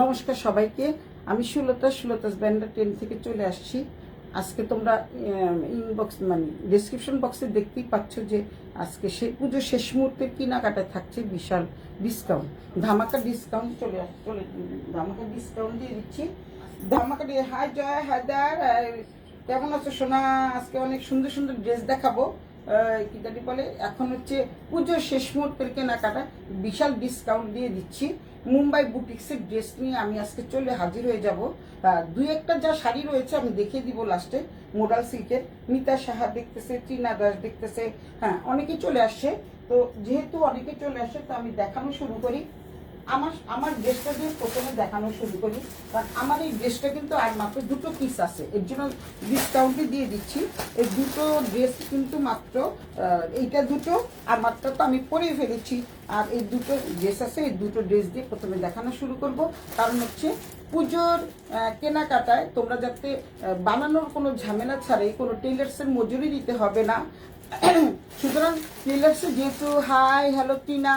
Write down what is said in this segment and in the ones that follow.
নমস্কার সবাইকে, আমি সুলতাস ব্যান্ডার 10 থেকে চলে আসছি। আজকে তোমরা ইনবক্স মানে ডেসক্রিপশন বক্সে দেখতেই পাচ্ছ যে আজকে পুজোর শেষ মুহূর্তের কেনাকাটা থাকছে বিশাল ডিসকাউন্ট, ধামাকা ডিসকাউন্ট ধামাকা ডিসকাউন্ট দিয়ে দিচ্ছি। ধামাকা দিয়ে হাই জয় হায়দার, কেমন আছো সোনা? আজকে অনেক সুন্দর সুন্দর ড্রেস দেখাবো। কি জানি বলে, এখন হচ্ছে পুজোর শেষ মুহূর্তের কেনাকাটা বিশাল ডিসকাউন্ট দিয়ে দিচ্ছি। মুম্বাই বুটিক্সের ড্রেস নিয়ে আমি আজকে চলে হাজির হয়ে যাব। দুই একটা যা শাড়ি রয়েছে আমি দেখিয়ে দিব লাস্টে। মোডাল সিল্কের মিতা সাহা দেখতেছে, টিনা দাস দেখতেছে, হ্যাঁ অনেকেই চলে আসছে। তো যেহেতু অনেকে চলে আসছে তো আমি দেখানো শুরু করি। আমার ড্রেসটা দিয়ে প্রথমে দেখানো শুরু করি, কারণ আমার এই ড্রেসটা কিন্তু আর মাত্র দুটো পিস আছে, এর জন্য ডিসকাউন্টে দিয়ে দিচ্ছি। এই দুটো ড্রেস কিন্তু মাত্র এইটা দুটো, আর মাত্র তো আমি পরেই ফেলেছি। আর এই দুটো ড্রেস আছে, এই দুটো ড্রেস দিয়ে প্রথমে দেখানো শুরু করব। কারণ হচ্ছে পুজোর কেনাকাটায় তোমরা যাতে বানানোর কোনো ঝামেলা ছাড়াই কোনো টেইলার্সের মজুরি দিতে হবে না। সুতরাং টেইলার্সে যেহেতু hi hello Tina,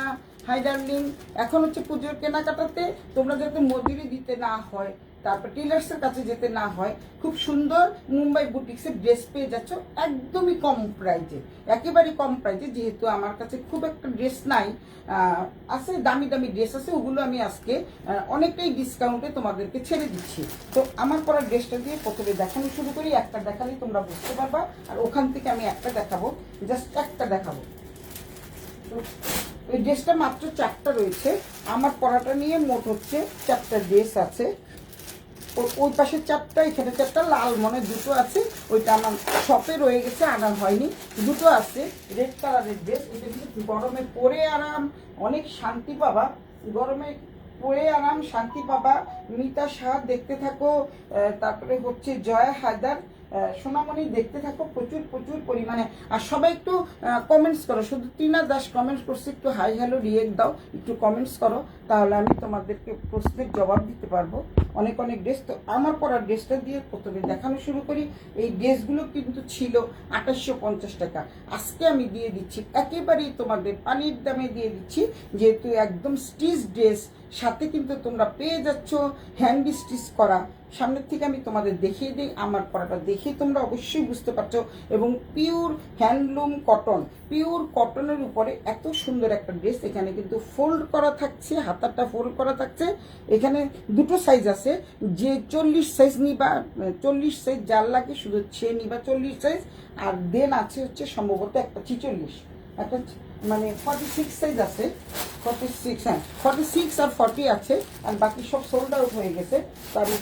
hi darling, এখন হচ্ছে পুজোর কেনাকাটাতে তোমরা যাতে মজুরি দিতে না হয়, তারপর টেইলার্সের কাছে যেতে না হয়, খুব সুন্দর মুম্বাই বুটিক্সের ড্রেস পেয়ে যাচ্ছ একদমই কম প্রাইজে, একেবারেই কম প্রাইজে। যেহেতু আমার কাছে খুব একটা ড্রেস নাই, আছে দামি দামি ড্রেস আছে, ওগুলো আমি আজকে অনেকটাই ডিসকাউন্টে তোমাদেরকে ছেড়ে দিচ্ছি। তো আমার পরা ড্রেসটা দিয়ে প্রথমে দেখানো শুরু করি। একটা দেখালেই তোমরা বুঝতে পারবা, আর ওখান থেকে আমি একটা দেখাবো, জাস্ট একটা দেখাবো। তো এই ড্রেসটা মাত্র 4টা রয়েছে, আমার পরাটা নিয়ে মোট হচ্ছে 4টা ড্রেস আছে। ওই পাশে 4টা, এখানে 4টা, লাল মনে দুটো আছে, ওইটা আমার শপে রয়ে গেছে, আনা হয়নি। দুটো আছে রেড কালারের ড্রেস। এটা কিন্তু গরমে পরে আরাম, অনেক শান্তি পাবা গরমে পরে আরাম, শান্তি পাবা। মিতা শাহ দেখতে থাকো, তারপরে হচ্ছে জয় হায়দার, সোনামণি দেখতে থাকো প্রচুর প্রচুর পরিমাণে। আর সবাই একটু কমেন্টস করো, শুধু টিনা দাস কমেন্টস করছে, একটু হাই হ্যালো রিয়েক্ট দাও, একটু কমেন্টস করো, তাহলে আমি তোমাদেরকে প্রশ্নের জবাব দিতে পারবো। অনেক অনেক ড্রেস। তো আমার পরা ড্রেসটা দিয়ে প্রথমে দেখানো শুরু করি। এই ড্রেসগুলো কিন্তু ছিল 2850 টাকা, আজকে আমি দিয়ে দিচ্ছি একেবারেই তোমাদের পানির দামে দিয়ে দিচ্ছি। যেহেতু একদম স্টিচ ড্রেস, সাথে কিন্তু তোমরা পেয়ে যাচ্ছ হ্যান্ড স্টিচ করা। সামনের থেকে আমি তোমাদের দেখিয়ে দিই, আমার পরাটা দেখে তোমরা অবশ্যই বুঝতে পারছো। এবং পিওর হ্যান্ডলুম কটন, পিওর কটনের উপরে এত সুন্দর একটা ড্রেস। এখানে কিন্তু ফোল্ড করা থাকছে, হাতাটা ফোল্ড করা থাকছে। এখানে দুটো সাইজ আছে, যে 40 সাইজ নিবা, 40 সাইজ যার লাগে শুধু সে নিবা 40 সাইজ। আর দেন আছে হচ্ছে সম্ভবত একটা 46, একটা মানে 46 সাইজ আছে, 46, হ্যাঁ 46 আর 40 আছে, আর বাকি সব সোল্ড আউট হয়ে গেছে। তো আমি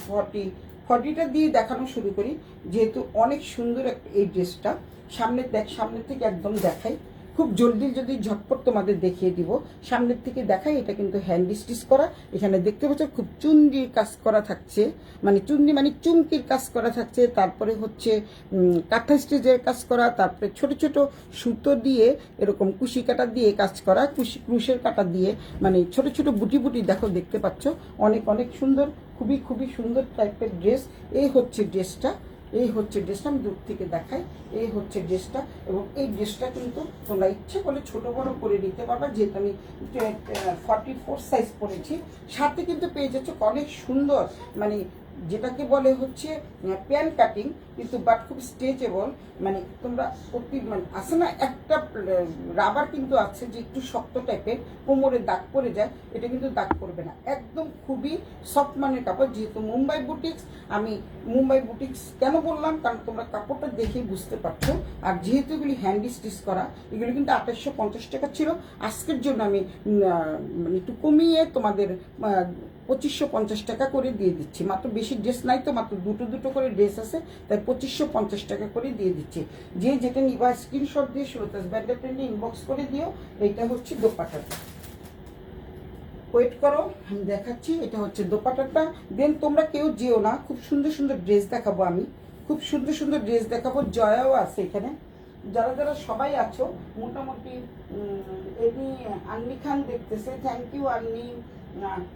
40টা দিয়ে দেখানো শুরু করি। যেহেতু অনেক সুন্দর এই ড্রেসটা, সামনের থেকে একদম দেখাই, খুব জলদি যদি ঝটপট তোমাদের দেখিয়ে দিব। সামনের থেকে দেখাই, এটা কিন্তু হ্যান্ড স্টিচ করা। এখানে দেখতে পাচ্ছ খুব চুনরির কাজ করা থাকছে, মানে চুনরি মানে চুমকির কাজ করা থাকছে। তারপরে হচ্ছে কাঁথা স্টিচের কাজ করা, তারপরে ছোট ছোট সুতো দিয়ে এরকম কুশি কাটা দিয়ে কাজ করা, ক্রুশের কাটা দিয়ে, মানে ছোট ছোট বুটি বুটি দেখো, দেখতে পাচ্ছ অনেক অনেক সুন্দর, খুবই খুবই সুন্দর টাইপের ড্রেস। এই হচ্ছে ড্রেসটা, আমি দূর থেকে দেখাই। এই হচ্ছে ড্রেসটা, এবং এই ড্রেসটা কিন্তু তোমরা ইচ্ছে করলে ছোট বড় করে নিতে পারবা। যেহেতু আমি 44 সাইজ পরেছি, সাথে কিন্তু পেয়ে যাচ্ছ অনেক সুন্দর, মানে যেটাকে বলে হচ্ছে প্যান কাটিং, কিন্তু বাট খুব স্ট্রেচেবল। মানে তোমরা মানে আছে না একটা রাবার কিন্তু আছে যে একটু শক্ত টাইপের, কোমরে দাগ পড়ে যায়, এটা কিন্তু দাগ পড়বে না, একদম খুবই সফট মানের কাপড়। যেহেতু মুম্বাই বুটিক্স, আমি মুম্বাই বুটিক্স কেন বললাম, কারণ তোমরা কাপড়টা দেখেই বুঝতে পারছো। আর যেহেতু এগুলি হ্যান্ড স্টিচ করা, এগুলো কিন্তু 2850 টাকা ছিল। আজকের জন্য আমি মানে একটু কমিয়ে তোমাদের 2550 টাকা করে দিয়ে দিচ্ছি। মাত্র বেশি ড্রেস নাই তো, মাত্র দুটো দুটো করে ড্রেস আছে, তাই 2550 টাকা করে দিয়ে দিচ্ছি। যে যেটা নিবা স্ক্রিনশট দিয়ে সুলতাস ব্যান্ডেল প্রিন্টে ইনবক্স করে দিও। এইটা হচ্ছে দোপাট্টাটা, ওয়েট করো আমি দেখাচ্ছি। এটা হচ্ছে দোপাট্টাটা। দেন তোমরা কেউ যেও না, খুব সুন্দর সুন্দর ড্রেস দেখাবো আমি, খুব সুন্দর সুন্দর ড্রেস দেখাবো। জয়াও আছে এখানে, যারা যারা সবাই আছো মোটামুটি। এমনি আন্নি খান দেখতেছে, থ্যাংক ইউ আন্নি।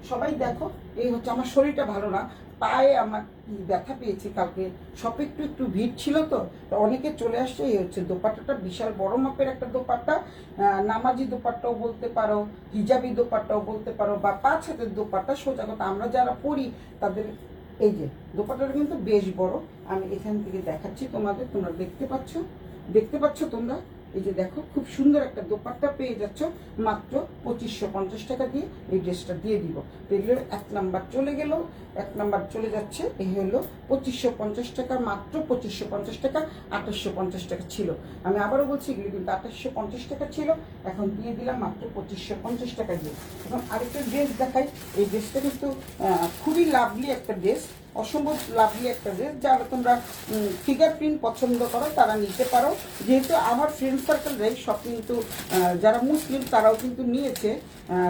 সবাই দেখো। এই হচ্ছে, আমার শরীরটা ভালো না, পায়ে আমার ব্যথা পেয়েছি কালকে, সব একটু একটু ভিড় ছিল তো অনেকে চলে আসছে। এই হচ্ছে দোপাট্টাটা, বিশাল বড় মাপের একটা দোপাট্টা। নামাজি দোপাট্টাও বলতে পারো, হিজাবি দোপাট্টাও বলতে পারো, বা 5 হাতের দোপাট্টা। সোজা কথা আমরা যারা পড়ি তাদের এই যে দোপাট্টাটা কিন্তু বেশ বড়। আমি এখান থেকে দেখাচ্ছি তোমাদের, তোমরা দেখতে পাচ্ছ তোমরা। এই যে দেখো, খুব সুন্দর একটা দোপাট্টা পেয়ে যাচ্ছ মাত্র 2550 টাকা দিয়ে। এই ড্রেসটা দিয়ে দিব। এগুলো 1 নাম্বার চলে গেল, 1 নাম্বার চলে যাচ্ছে। এই হলো 2550 টাকা, মাত্র 2550 টাকা। 2850 টাকা ছিল, আমি আবারও বলছি এগুলো কিন্তু 2850 টাকা ছিল, এখন দিয়ে দিলাম মাত্র 2550 টাকা দিয়ে। এখন আরেকটা ড্রেস দেখাই। এই ড্রেসটা কিন্তু খুবই লাভলি একটা ড্রেস, অসম্ভব লাভলি একটা ড্রেস। যারা তোমরা ফিগার প্রিন্ট পছন্দ করো তারা নিতে পারো। যেহেতু আমার ফ্রেন্ড সার্কেলরাই সব কিন্তু যারা মুসলিম তারাও কিন্তু নিয়েছে।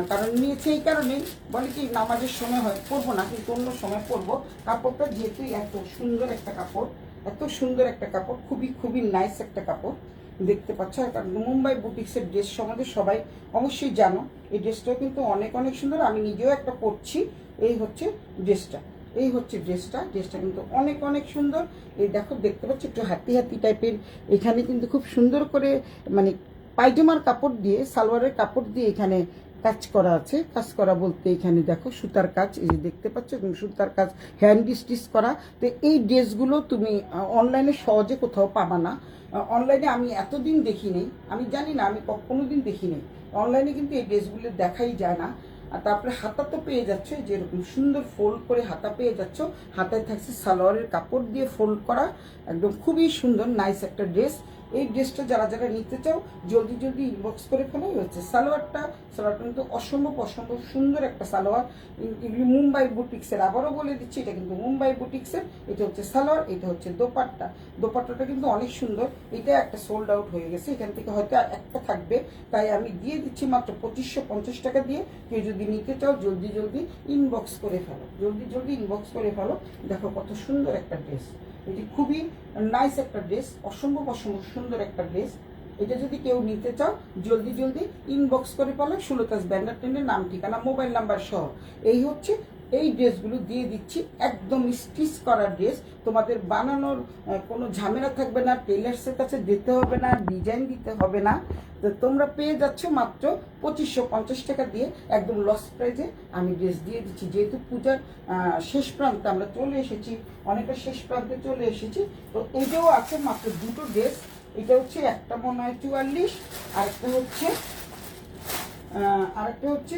কারণ নিয়েছে এই কারণেই, বলে কি নামাজের সময় হয় পরবো না, কিন্তু অন্য সময় পরবো। কাপড়টা যেহেতু এত সুন্দর একটা কাপড়, এত সুন্দর একটা কাপড়, খুবই খুবই নাইস একটা কাপড়। দেখতে পাচ্ছ। আর কারণ মুম্বাই বুটিক্সের ড্রেস সম্বন্ধে সবাই অবশ্যই জানো। এই ড্রেসটাও কিন্তু অনেক অনেক সুন্দর, আমি নিজেও একটা পরছি। এই হচ্ছে ড্রেসটা, এই হচ্ছে ড্রেসটা কিন্তু অনেক অনেক সুন্দর। এই দেখো, দেখতে পাচ্ছ একটু হাতি হাতি টাইপের। এখানে কিন্তু খুব সুন্দর করে মানে পায়জামার কাপড় দিয়ে, সালোয়ারের কাপড় দিয়ে এখানে কাজ করা আছে। কাজ করা বলতে এখানে দেখো সুতার কাজ, এই যে দেখতে পাচ্ছ সুতার কাজ, হ্যান্ড স্টিচ করা। তো এই ড্রেসগুলো তুমি অনলাইনে সহজে কোথাও পাবা না। অনলাইনে আমি এতদিন দেখিনি, আমি জানি না, আমি কোনোদিন দেখিনি অনলাইনে, কিন্তু এই ড্রেসগুলো দেখাই যায় না। আর তারপরে হাতা তো পেয়ে যাচ্ছে, যেরকম সুন্দর ফোল্ড করে হাতা পেয়ে যাচ্ছ। হাতায় থাকছে সালোয়ারের কাপড় দিয়ে ফোল্ড করা, একদম খুবই সুন্দর নাইস একটা ড্রেস। এই ড্রেসটা যারা যারা নিতে চাও জলদি জলদি ইনবক্স করে ফেলাই। হচ্ছে সালোয়ারটা কিন্তু অসম্ভব অসম্ভব সুন্দর একটা সালোয়ার। এগুলি মুম্বাই বুটিক্সের, আবারও বলে দিচ্ছি এটা কিন্তু মুম্বাই বুটিক্সের। এটা হচ্ছে সালোয়ার, এটা হচ্ছে দোপাট্টাটা কিন্তু অনেক সুন্দর। এটা একটা সোল্ড আউট হয়ে গেছে, এখান থেকে হয়তো একটা থাকবে, তাই আমি দিয়ে দিচ্ছি মাত্র 2550 টাকা দিয়ে। কেউ যদি নিতে চাও জলদি জলদি ইনবক্স করে ফেলো, জলদি জলদি ইনবক্স করে ফেলো। দেখো কত সুন্দর একটা ড্রেস, এটি খুবই নাইস একটা ড্রেস, অসম্ভব অসম্ভব সুন্দর একটা ড্রেস। এটা যদি কেউ নিতে চাও জলদি জলদি ইনবক্স করে ফেলো। সুলতাস ব্যান্ডেল প্রিন্টের নাম, ঠিকানা, মোবাইল নাম্বার সহ। এই হচ্ছে এই ড্রেসগুলো দিয়ে দিচ্ছি, একদম স্টিচ করা ড্রেস। তোমাদের বানানোর কোনো ঝামেলা থাকবে না, টেলার্সের কাছে যেতে হবে না, ডিজাইন দিতে হবে না। তো তোমরা পেয়ে যাচ্ছ মাত্র 2550 টাকা দিয়ে, একদম লস প্রাইজে আমি ড্রেস দিয়ে দিচ্ছি। যেহেতু পূজার শেষ প্রান্তে আমরা চলে এসেছি, অনেকটা শেষ প্রান্তে চলে এসেছি, তো এইটাও আছে মাত্র দুটো ড্রেস। এটা হচ্ছে একটা মনে হয় 44, আরেকটা হচ্ছে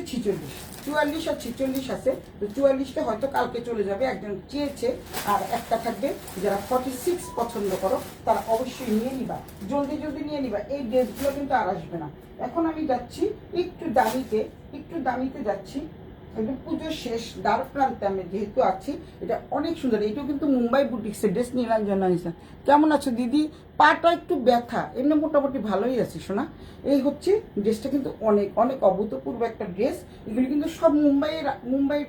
46। 44 আর 46 আছে, তো 44টা হয়তো কালকে চলে যাবে, একজন চেয়েছে। আর একটা থাকবে, যারা 46 পছন্দ করো তারা অবশ্যই নিয়ে নিবা, জলদি জলদি নিয়ে নিবা। এই ড্রেসগুলো কিন্তু আর আসবে না। এখন আমি যাচ্ছি একটু দামিতে যাচ্ছি। একদম পুজোর শেষ দ্বার প্রান্তে আমি যেহেতু আছি। এটা অনেক সুন্দর, এটাও কিন্তু মুম্বাই বুটিক্সের ড্রেস। নীলাঞ্জনা ইসলাম, কেমন আছো দিদি? পাটা একটু ব্যথা, এমনি মোটামুটি ভালোই আছি শোনা। এই হচ্ছে ড্রেসটা, কিন্তু অনেক অনেক অভূতপূর্ব একটা ড্রেস। এগুলি কিন্তু সব মুম্বাইয়ের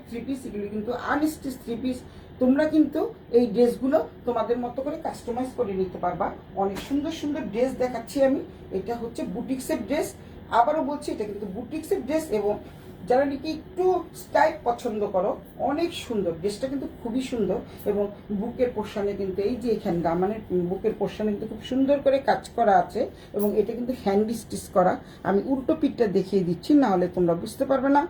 3 পিস, এগুলি কিন্তু আনস্টিচ 3 পিস। তোমরা কিন্তু এই ড্রেসগুলো তোমাদের মতো করে কাস্টমাইজ করে নিতে পারবা। অনেক সুন্দর সুন্দর ড্রেস দেখাচ্ছি আমি। এটা হচ্ছে বুটিক্সের ড্রেস, আবারও বলছি এটা কিন্তু বুটিক্সের ড্রেস। এবং যারা নাকি একটু স্টাইল পছন্দ করো, অনেক সুন্দর ড্রেসটা, কিন্তু খুবই সুন্দর। এবং বুকের পোর্শনে কিন্তু এই যে এখানে দামানের বুকের পোর্শনে কিন্তু খুব সুন্দর করে কাজ করা আছে। এবং এটা কিন্তু হ্যান্ড স্টিচ করা। আমি উল্টো পিঠটা দেখিয়ে দিচ্ছি, না হলে তোমরা বুঝতে পারবে না।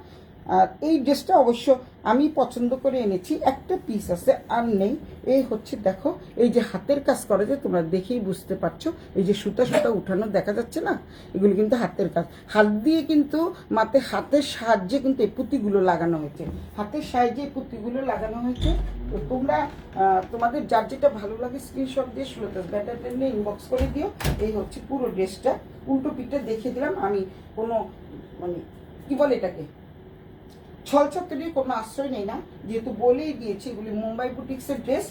আর এই ড্রেসটা অবশ্য আমি পছন্দ করে এনেছি, একটা পিস আছে আর নেই। এই হচ্ছে দেখো, এই যে হাতের কাজ করা যায়, তোমরা দেখেই বুঝতে পারছো। এই যে সুতা সুতা উঠানো দেখা যাচ্ছে না, এগুলো কিন্তু হাতের কাজ। হাত দিয়ে কিন্তু হাতের সাহায্যে কিন্তু এই পুঁতিগুলো লাগানো হয়েছে, হাতের সাহায্যে এই পুঁতিগুলো লাগানো হয়েছে। তো তোমরা তোমাদের যার যেটা ভালো লাগে স্ক্রিনশট দিয়ে সুলতাস ব্যান্ডেল প্রিন্টে ইনবক্স করে দিও। এই হচ্ছে পুরো ড্রেসটা, উল্টো পিঠটা দেখিয়ে দিলাম আমি। কোনো মানে কি বলে এটাকে, ছলছাতুরির কোনো আশ্রয় নেই না, যেহেতু বলেই দিয়েছি এগুলি মুম্বাই বুটিক্সের ড্রেস।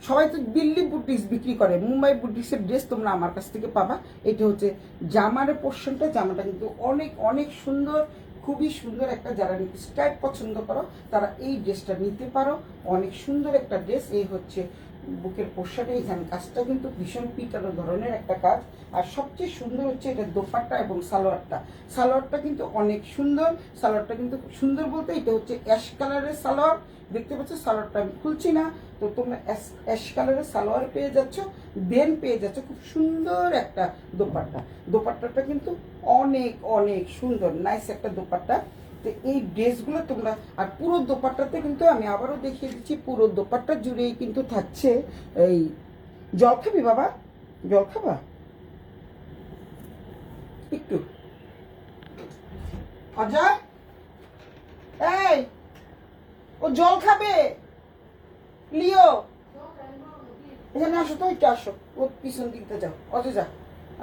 সবাই তো দিল্লি বুটিক্স বিক্রি করে, মুম্বাই বুটিক্সের ড্রেস তোমরা আমার কাছ থেকে পাবা। এটা হচ্ছে জামার পোর্শনটা, জামাটা কিন্তু অনেক অনেক সুন্দর, খুবই সুন্দর একটা, যারা স্টাইল পছন্দ করো তারা এই ড্রেসটা নিতে পারো। অনেক সুন্দর একটা ড্রেস। এই হচ্ছে বুকের পোশাকে, এখানে কাজটা কিন্তু ভীষণ পিটানো ধরনের একটা কাজ। আর সবচেয়ে সুন্দর হচ্ছে এটা দোপাট্টা এবং সালোয়ারটা। সালোয়ারটা কিন্তু অনেক সুন্দর, সালোয়ারটা কিন্তু সুন্দর বলতে এটা হচ্ছে অ্যাশ কালারের সালোয়ার। দেখতে পাচ্ছ সালোয়ারটা আমি খুলছি না, তো তোমরা অ্যাশ কালারের সালোয়ার পেয়ে যাচ্ছ, দেন পেয়ে যাচ্ছ খুব সুন্দর একটা দোপাট্টা। দোপাট্টাটা কিন্তু অনেক অনেক সুন্দর, নাইস একটা দোপাট্টা। তো এই ড্রেসগুলো তোমরা, আর পুরো দোপাট্টাতে কিন্তু আমি আবারও দেখিয়ে দিচ্ছি, পুরো দোপাট্টা জুড়েই কিন্তু থাকছে এই, জল খাবি বাবা, জল খাবা একটু, অজয় এই ও জল খাবে, লিও এখানে আসো তো, একটু আসো, ও পিছন দিকতে যাও, অজয় যা।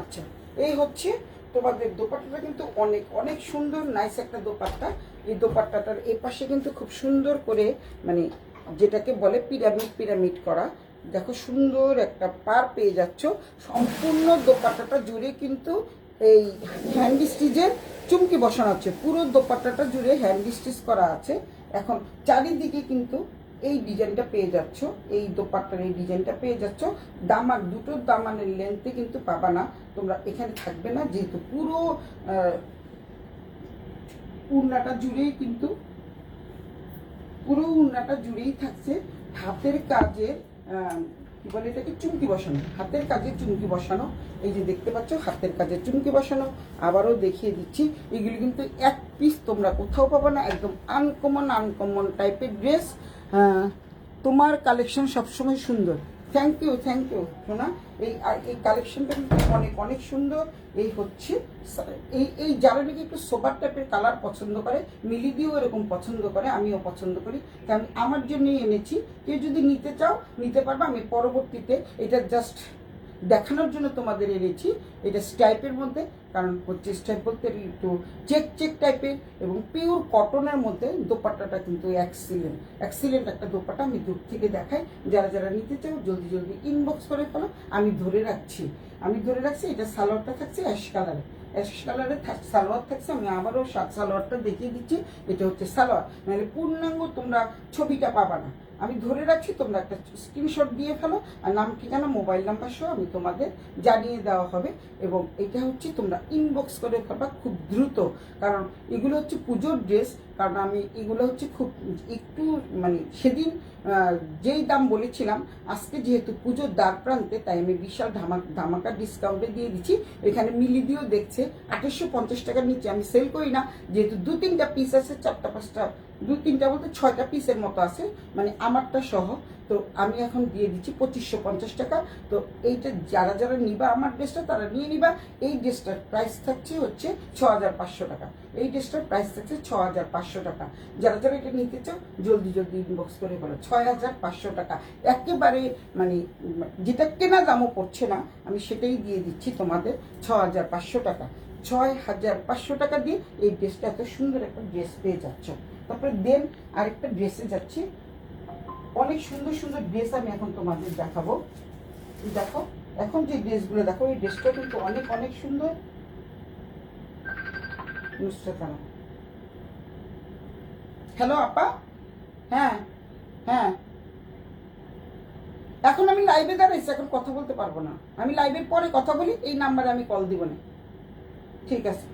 আচ্ছা, এই হচ্ছে তোমাদের দোপাট্টাটা কিন্তু অনেক অনেক সুন্দর, নাইস একটা দোপাট্টা। এই দোপাট্টাটার এই পাশে কিন্তু খুব সুন্দর করে মানে যেটাকে বলে পিরামিড পিরামিড করা, দেখো সুন্দর একটা পার পেয়ে যাচ্ছ। সম্পূর্ণ দোপাট্টাটা জুড়ে কিন্তু এই হ্যান্ড স্টিচের চুমকি বসানো আছে, পুরো দোপাট্টাটা জুড়ে হ্যান্ড স্টিচ করা আছে। এখন চারিদিকে কিন্তু এই ডিজাইনটা পেয়ে যাচ্ছ, এই দোপাট্টার এই ডিজাইনটা পেয়ে যাচ্ছ। দামান, দুটো দামানের লেন্থে কিন্তু পাবা না তোমরা, এখানে থাকবে না, যেহেতু পুরো উড়নাটা জুড়েই কিন্তু, পুরো উড়নাটা জুড়েই থাকছে হাতের কাজের কি বলে এটাকে, চুমকি বসানো, হাতের কাজের চুমকি বসানো। এই যে দেখতে পাচ্ছ হাতের কাজের চুমকি বসানো। আবারও দেখিয়ে দিচ্ছি, এগুলি কিন্তু এক পিস তোমরা কোথাও পাবে না, একদম আনকমন আনকমন টাইপের ড্রেস। তোমার কালেকশন সবসময় সুন্দর। থ্যাংক ইউ সোনা। এই কালেকশনটা কিন্তু অনেক অনেক সুন্দর। এই হচ্ছে এই যারা নাকি একটু সোবার টাইপের কালার পছন্দ করে, মিলি দিয়েও এরকম পছন্দ করে, আমিও পছন্দ করি, তাই আমি আমার জন্যই এনেছি। কেউ যদি নিতে চাও নিতে পারবে, আমি পরবর্তীতে এটা জাস্ট দেখানোর জন্য তোমাদের এনেছি। এটা স্টাইপের মধ্যে, কারণ হচ্ছে স্টাইপ বলতে একটু চেক চেক টাইপের এবং পিওর কটনের মধ্যে দোপাট্টাটা কিন্তু এক্সিলেন্ট একটা দোপাট্টা। আমি দূর থেকে দেখাই, যারা যারা নিতে চাও জলদি জলদি ইনবক্স করে ফেলো, আমি ধরে রাখছি। এটা সালোয়ারটা থাকছে অ্যাশ কালারের সালোয়ার থাকছে। আমি আবারও সালোয়ারটা দেখিয়ে দিচ্ছি, এটা হচ্ছে সালোয়ার, মানে পূর্ণাঙ্গ তোমরা ছবিটা পাবা না। আমি ধরে রাখছি, তোমরা একটা স্ক্রিনশট দিয়ে ফেলো, আর নাম ঠিকানা মোবাইল নাম্বার সহ আমি তোমাদের জানিয়ে দেওয়া হবে। এবং এটা হচ্ছে তোমরা ইনবক্স করে ফেলবা খুব দ্রুত, কারণ এগুলো হচ্ছে পুজোর ড্রেস। কারণ আমি এগুলো হচ্ছে খুব একটু মানে সেদিন যেই দাম বলেছিলাম, আজকে যেহেতু পুজোর দ্বার প্রান্তে, তাই আমি বিশাল ধামাকা ডিসকাউন্টে দিয়ে দিচ্ছি। এখানে মিলি দিয়েও দেখছে 2850 টাকার নিচে আমি সেল করি না, যেহেতু 2-3টা পিস আছে, 4টা-5টা, 2-3টা বলতে 6টা পিসের মতো আছে, মানে আমারটা সহ। তো আমি এখন দিয়ে দিচ্ছি 2550 টাকা। তো এইটা যারা যারা নিবা আমার ড্রেসটা, তারা নিয়ে নিবা। এই ড্রেসটার প্রাইস থাকছে হচ্ছে 6500 টাকা। এই ড্রেসটার প্রাইস থাকছে 6500 টাকা। যারা যারা এটা নিতে চাও জলদি জলদি ইনবক্স করে বলো। 6500 টাকা একেবারে, মানে যেটা কেনা দামও পড়ছে না, আমি সেটাই দিয়ে দিচ্ছি তোমাদের 6500 টাকা। 6500 টাকা দিয়ে এই ড্রেসটা, এত সুন্দর একটা ড্রেস পেয়ে যাচ্ছ। তারপরে দেন আরেকটা ড্রেসে যাচ্ছি, অনেক সুন্দর সুন্দর ড্রেস আমি এখন তোমাদের দেখাবো। দেখো এখন যে ড্রেসগুলো দেখো, এই ড্রেসটা কিন্তু অনেক অনেক সুন্দর। হ্যালো আপা, হ্যাঁ হ্যাঁ, এখন আমি লাইভে দাঁড়াইছি, এখন কথা বলতে পারবো না, আমি লাইভের পরে কথা বলি, এই নাম্বারে আমি কল দিব না, ঠিক আছে।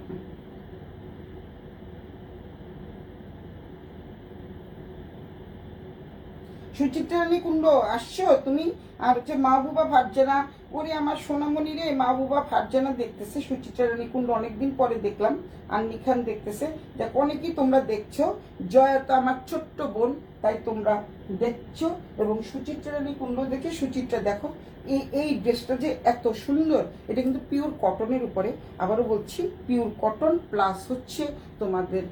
সুচিত্রা রানী কুণ্ড আসছো তুমি? আর হচ্ছে মাহবুবা ফারজানা, ওরে আমার সোনামণি রে, মাহবুবা ফারজানা দেখতেছে, সুচিত্রা রানী কুণ্ড অনেকদিন পরে দেখলাম, আন্নি খান দেখতেছে, দেখ অনেকেই তোমরা দেখছো। জয়া তো আমার ছোট্ট বোন, তাই তোমরা দেখছো। এবং সুচিত্রা রানী কুণ্ড দেখে সুচিত্রা দেখো, এই ড্রেসটা যে এত সুন্দর, এটা কিন্তু পিওর কটনের উপরে, আবারও বলছি পিওর কটন প্লাস হচ্ছে তোমাদের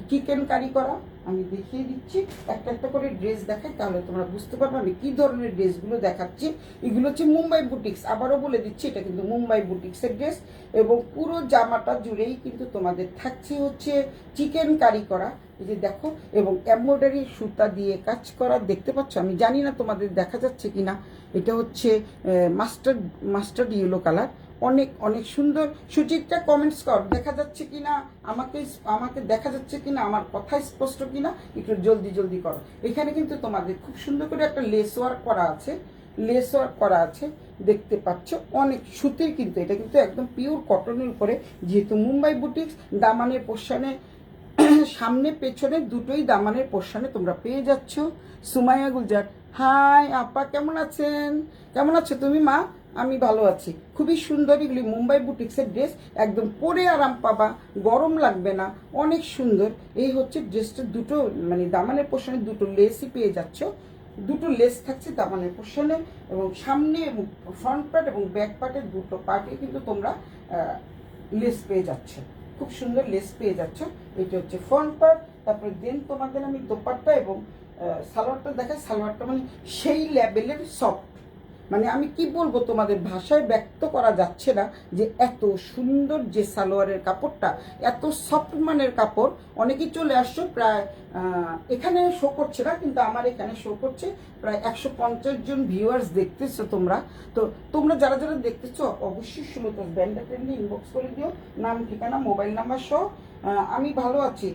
চিকেন কারি করা। আমি দেখিয়ে দিচ্ছি, একটা একটা করে ড্রেস দেখাই, তাহলে তোমরা বুঝতে পারবে আমি কী ধরনের ড্রেসগুলো দেখাচ্ছি। এগুলো হচ্ছে মুম্বাই বুটিক্স, আবারও বলে দিচ্ছি এটা কিন্তু মুম্বাই বুটিক্সের ড্রেস, এবং পুরো জামাটা জুড়েই কিন্তু তোমাদের থাকছে হচ্ছে চিকেন কারি করা। এই যে দেখো, এবং এমব্রয়ডারি সুতা দিয়ে কাজ করা, দেখতে পাচ্ছ, আমি জানি না তোমাদের দেখা যাচ্ছে কিনা। এটা হচ্ছে মাস্টার্ড ইয়েলো কালার, অনেক অনেক সুন্দর। সুচিত্রা কমেন্টস কর, দেখা যাচ্ছে কিনা, আমাকে দেখা যাচ্ছে কিনা, আমার কথা স্পষ্ট কিনা, একটু জলদি জলদি করো। এখানে কিন্তু তোমাদের খুব সুন্দর করে একটা লেস ওয়ার্ক করা আছে, লেস ওয়ার্ক করা আছে, দেখতে পাচ্ছ, অনেক সুতির, কিন্তু এটা কিন্তু একদম পিওর কটনের উপরে, যেহেতু মুম্বাই বুটিক্স। দামানের পোর্শনে সামনে পেছনে দুটোই দামানের পোর্শনে তোমরা পেয়ে যাচ্ছ। সুমাইয়া গুলজার, হাই আপা, কেমন আছেন? কেমন আছো তুমি মা? আমি ভালো আছি। খুবই সুন্দর, এগুলি মুম্বাই বুটিক্সের ড্রেস, একদম পরে আরাম পাবা, গরম লাগবে না, অনেক সুন্দর। এই হচ্ছে ড্রেসটা, দুটো মানে দামানের পোর্শনে দুটো লেসই পেয়ে যাচ্ছ, দুটো লেস থাকছে দামানের পোর্শনে, এবং সামনে ফ্রন্ট পার্ট এবং ব্যাক পার্টের দুটো পার্টে কিন্তু তোমরা লেস পেয়ে যাচ্ছ, খুব সুন্দর লেস পেয়ে যাচ্ছ। এটা হচ্ছে ফ্রন্ট পার্ট। তারপরে দেন তোমাদের আমি দোপাট্টা এবং সালোয়ারটা দেখাই। সালোয়ারটা মানে সেই লেভেলের সফট, মানে আমি কি বলবো, তোমাদের ভাষায় ব্যক্ত করা যাচ্ছে না যে এত সুন্দর যে সালোয়ারের কাপড়টা, এত সফট মানের কাপড়। অনেকেই চলে আসছো, প্রায় এখানে শো করছে না, কিন্তু আমার এখানে শো করছে প্রায় 150 জন ভিউয়ার্স দেখতেছো তোমরা। তো তোমরা যারা যারা দেখতেছো অবশ্যই সুলতাস ব্যান্ডাটেন্ডে ইনবক্স করে দিও, নাম ঠিকানা মোবাইল নাম্বার সহ। আমি ভালো আছি।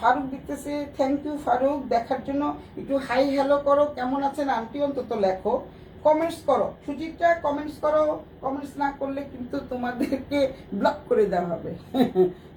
ফারুক দেখতেছে, থ্যাংক ইউ ফারুক, দেখার জন্য। একটু হাই হ্যালো করো, কেমন আছেন আন্টি অন্তত লেখো, কমেন্টস করো। সুচিত্রা কমেন্টস করো, কমেন্টস না করলে কিন্তু তোমাদেরকে ব্লক করে দেওয়া হবে।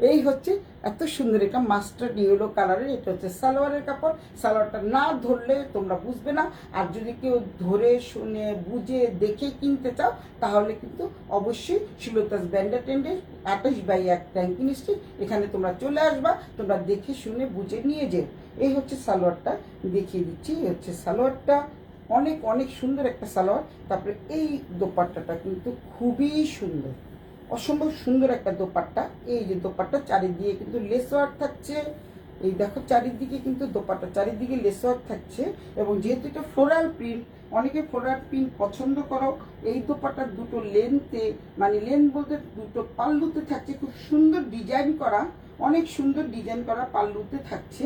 এই হচ্ছে এত সুন্দর, এটা মাস্টার্ড ইয়েলো কালারের, এটা হচ্ছে সালোয়ারের কাপড়। সালোয়ারটা না ধরলে তোমরা বুঝবে না, আর যদি কেউ ধরে শুনে বুঝে দেখে কিনতে চাও তাহলে কিন্তু অবশ্যই সুলতাস ব্যান্ডাটেন্ডের 28/1 ট্যাঙ্কিং স্ট্রিট, এখানে তোমরা চলে আসবা, তোমরা দেখে শুনে বুঝে নিয়ে যেও। এই হচ্ছে সালোয়ারটা, দেখিয়ে দিচ্ছি, এই হচ্ছে সালোয়ারটা, অনেক অনেক সুন্দর একটা সালোয়ার। তারপরে এই দোপাট্টাটা কিন্তু খুবই সুন্দর, অসম্ভব সুন্দর একটা দোপাট্টা। এই যে দোপাট্টা চারিদিকে কিন্তু লেস ওয়ার্ক থাকছে, এই দেখো চারিদিকে কিন্তু দোপাট্টা চারিদিকে লেস ওয়ার্ক থাকছে, এবং যেহেতু এটা ফ্লোরাল প্রিন্ট, অনেকে ফ্লোরাল প্রিন্ট পছন্দ করো। এই দোপাট্টার দুটো লেন্থে, মানে লেন্থ বলতে দুটো পাল্লুতে থাকছে খুব সুন্দর ডিজাইন করা, অনেক সুন্দর ডিজাইন করা পাল্লুতে থাকছে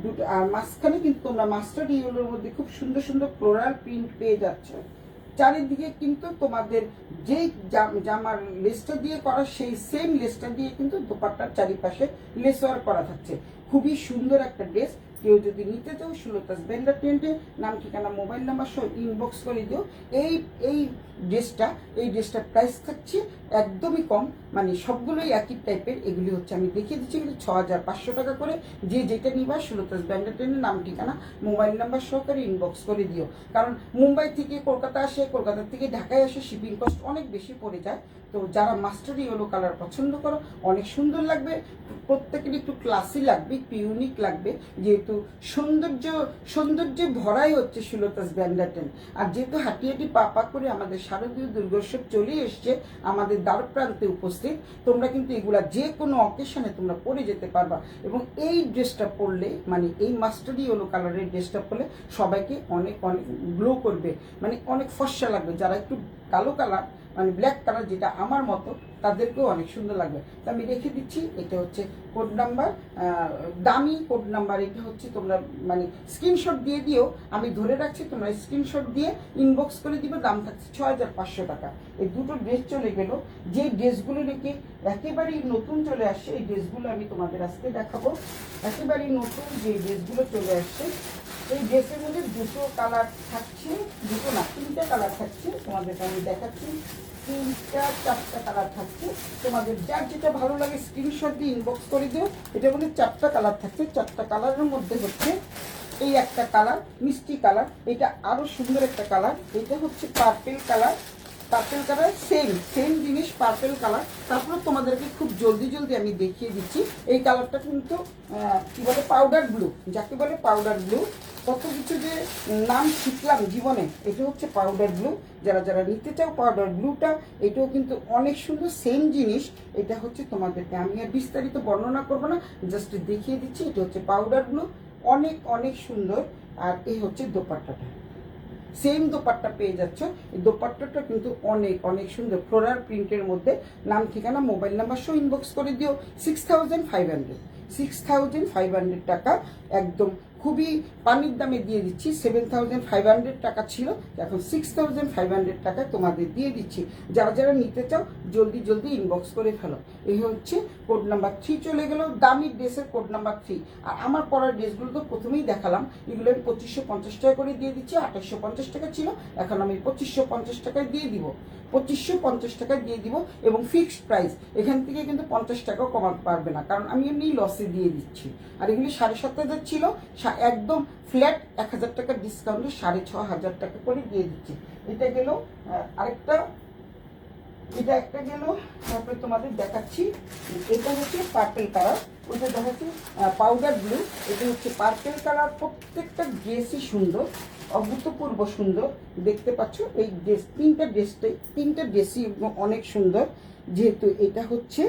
দুটো। আর মাঝখানে কিন্তু তোমরা মাস্টার্ড ইয়েলোর মধ্যে খুব সুন্দর সুন্দর ফ্লোরাল প্রিন্ট পেয়ে যাচ্ছ। চারিদিকে কিন্তু তোমাদের যেই জামার লেসটা দিয়ে করা, সেই সেম লেসটা দিয়ে কিন্তু দোপাট্টার চারিপাশে লেস ওয়ার্ক করা থাকছে। খুবই সুন্দর একটা ড্রেস। কেউ যদি নিতে চাও সুলতাস ব্যান্ডাটেন্ডে, নাম ঠিকানা মোবাইল নাম্বার সহ ইনবক্স করে দিও। এই এই ড্রেসটার প্রাইস থাকছে একদমই কম, মানে সবগুলোই একই টাইপের। এগুলি হচ্ছে আমি দেখিয়ে দিচ্ছি, এগুলি 6500 টাকা করে। যে যেটা নিবা সুলতাস ব্যান্ডাটেন্ডে, নাম ঠিকানা মোবাইল নাম্বার সহকারে ইনবক্স করে দিও। কারণ মুম্বাই থেকে কলকাতা আসে, কলকাতা থেকে ঢাকায় আসে, শিপিং কস্ট অনেক বেশি পড়ে যায়। তো যারা মাস্টার্ড ইয়েলো কালার পছন্দ করো, অনেক সুন্দর লাগবে, প্রত্যেকেরই একটু ক্লাসি লাগবে, একটু ইউনিক লাগবে, যেহেতু সৌন্দর্যে ভরাই হচ্ছে সুলতাস ব্যান্ডাটেন। আর যেহেতু হাঁটি হাঁটি পা করে আমাদের শারদীয় দুর্গোৎসব চলে এসছে, আমাদের দ্বার প্রান্তে উপস্থিত, তোমরা কিন্তু এগুলা যে কোনো অকেশনে তোমরা পরে যেতে পারবা। এবং এই ড্রেসটা পরলে, মানে এই মাস্টার্ড ইয়েলো কালারের ড্রেসটা পরলে সবাইকে অনেক অনেক গ্লো করবে, মানে অনেক ফর্সা লাগবে। যারা একটু কালো কালার, মানে ব্ল্যাক কালার যেটা আমার মতো, তাদেরকেও অনেক সুন্দর লাগবে। তো আমি রেখে দিচ্ছি, এটা হচ্ছে কোড নাম্বার, দামি কোড নাম্বার। এটা হচ্ছে তোমরা মানে স্ক্রিনশট দিয়ে দিও, আমি ধরে রাখছি, তোমরা স্ক্রিনশট দিয়ে ইনবক্স করে দিবে। দাম থাকছে 6500 টাকা। এই দুটো ড্রেস চলে গেল। যে ড্রেসগুলো নাকি একেবারেই নতুন চলে আসছে, এই ড্রেসগুলো আমি তোমাদের আজকে দেখাবো। একেবারেই নতুন যে ড্রেসগুলো চলে আসছে, এই ড্রেসের মধ্যে দুটো কালার থাকছে, দুটো না 3টা কালার থাকছে, তোমাদেরকে আমি দেখাচ্ছি। 3টা 4টা কালার থাকছে, তোমাদের যার যেটা ভালো লাগে স্ক্রিনশট দিয়ে ইনবক্স করে দিও। এটার মধ্যে 4টা কালার থাকছে। 4টা কালারের মধ্যে হচ্ছে এই একটা কালার মিষ্টি কালার, এটা আরো সুন্দর একটা কালার, এটা হচ্ছে purple colour. Purple colour same জিনিস, পার্পেল কালার। তারপরে তোমাদেরকে খুব জলদি জলদি আমি দেখিয়ে দিচ্ছি, এই কালারটা কিন্তু কি বলে পাউডার ব্লু, যাকে বলে পাউডার ব্লু। কত কিছু যে নাম শিখলাম জীবনে। এটা হচ্ছে পাউডার ব্লু, যারা যারা নিতে চাও পাউডার ব্লুটা, এটাও কিন্তু অনেক সুন্দর, সেম জিনিস। এটা হচ্ছে তোমাদেরকে আমি আর বিস্তারিত বর্ণনা করবো না, জাস্ট দেখিয়ে দিচ্ছি। এটা হচ্ছে পাউডার ব্লু, অনেক অনেক সুন্দর। আর এই হচ্ছে দোপাট্টাটা, সেম দোপাট্টা পেয়ে যাচ্ছ। এই দোপাট্টাটা কিন্তু অনেক অনেক সুন্দর, ফ্লোরাল প্রিন্টের মধ্যে। নাম ঠিকানা মোবাইল নাম্বার সহ ইনবক্স করে দিও। 6500, 6500 টাকা, একদম খুবই পানির দামে দিয়ে দিচ্ছি। 7500 টাকা ছিল, এখন 6500 টাকা তোমাদের দিয়ে দিচ্ছি। যারা যারা নিতে চাও জলদি জলদি ইনবক্স করে ফেলো। এই হচ্ছে কোড নাম্বার 3 চলে গেল, দামি ড্রেসের কোড নাম্বার 3। আর আমার পরার ড্রেসগুলো তো প্রথমেই দেখালাম, এগুলো আমি 2550 টাকা করে দিয়ে দিচ্ছি। 2850 টাকা ছিল, এখন আমি 2550 টাকায় দিয়ে দিব। 2550 টাকায় দিয়ে দিব, এবং ফিক্সড প্রাইস। এখান থেকে কিন্তু 50 টাকাও কমাতে পারবে না, কারণ আমি এমনি লসে দিয়ে দিচ্ছি। আর এগুলি 7500 ছিল, একদম ফ্ল্যাট 1000 টাকা ডিসকাউন্টে 6500 টাকা করে দিয়ে দিচ্ছি। এটা গেল আরেকটা, এটা একটা গেল। তারপরে তোমাদের দেখাচ্ছি, এটা হচ্ছে পার্পেল কালার, ওইটা দেখাচ্ছি পাউডার ব্লু। এটা হচ্ছে পার্পেল কালার। প্রত্যেকটা ড্রেসই সুন্দর, অভূতপূর্ব সুন্দর। দেখতে পাচ্ছ এই ড্রেস, তিনটা ড্রেসই অনেক সুন্দর। যেহেতু এটা হচ্ছে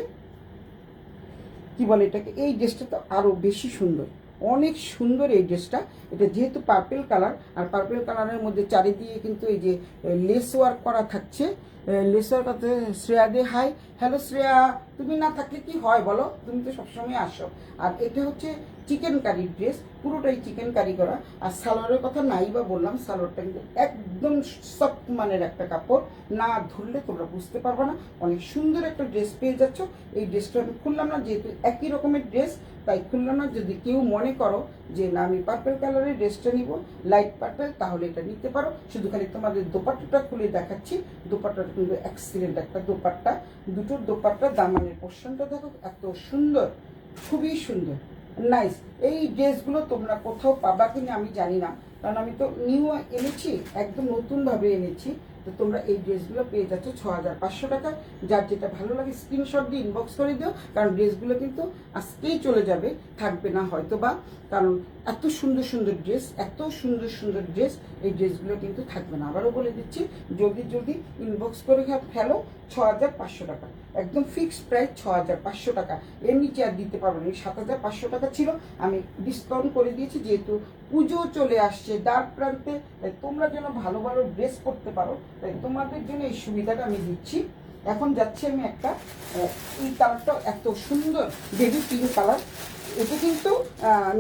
কি বলে এটাকে, এই ড্রেসটা তো আরো বেশি সুন্দর, অনেক সুন্দর এই ড্রেসটা। এটা যেহেতু পার্পেল কালার, আর পার্পেল কালারের মধ্যে চারিদিকে কিন্তু এই যে লেস ওয়ার্ক করা থাকছে। লেস ওয়ার্ক করতে শ্রেয়া দে হাই, হ্যালো শ্রেয়া, তুমি না থাকলে কি হয় বলো, তুমি তো সবসময় আসো। আর এটা হচ্ছে চিকেন কারি ড্রেস, পুরোটাই চিকেন কারি করা। আর সালোয়ারের কথা নাই বা বললাম, সালোয়ারটা কিন্তু একদম সফট মানের একটা কাপড়, না ধরলে তোমরা বুঝতে পারবে না। অনেক সুন্দর একটা ড্রেস পেয়ে যাচ্ছ। এই ড্রেসটা আমি খুললাম না, যেহেতু একই রকমের ড্রেস তাই খুললাম না। যদি কেউ মনে করো যে না আমি পার্পেল কালারের ড্রেসটা নিব, লাইট পার্পেল, তাহলে এটা নিতে পারো। শুধু খালি তোমাদের দোপাট্টাটা খুলে দেখাচ্ছি। দোপাট্টাটা কিন্তু এক্সিলেন্ট একটা দোপাট্টা। দুটোর দোপাট্টা দামানের পোর্শনটা দেখো, এত সুন্দর, খুবই সুন্দর, নাইস। এই ড্রেসগুলো তোমরা কোথাও পাবা কিনা আমি জানি না, কারণ আমি তো নিউ এনেছি, একদম নতুনভাবে এনেছি। তো তোমরা এই ড্রেসগুলো পেয়ে যাচ্ছ 6500 টাকা। যার যেটা ভালো লাগে স্ক্রিনশট দিয়ে ইনবক্স করে দিও, কারণ ড্রেসগুলো কিন্তু আজকেই চলে যাবে, থাকবে না হয়তো বা। কারণ এত সুন্দর সুন্দর ড্রেস, এত সুন্দর সুন্দর ড্রেস, এই ড্রেসগুলো কিন্তু থাকবে না। আবারও বলে দিচ্ছি, জলদি জলদি ইনবক্স করে ফেলো। 6500 টাকা, একদম ফিক্সড প্রাইস 6500 টাকা। এর নিচে আর দিতে পারবো না। 7500 টাকা ছিল, আমি ডিসকাউন্ট করে দিয়েছি, যেহেতু পুজো চলে আসছে দ্বার প্রান্তে, তাই তোমরা যেন ভালো ভালো ড্রেস করতে পারো, তাই তোমাদের জন্য এই সুবিধাটা আমি দিচ্ছি। এখন যাচ্ছি আমি একটা, এই কালারটা এত সুন্দর, বেবি পিঙ্ক কালার। এটা কিন্তু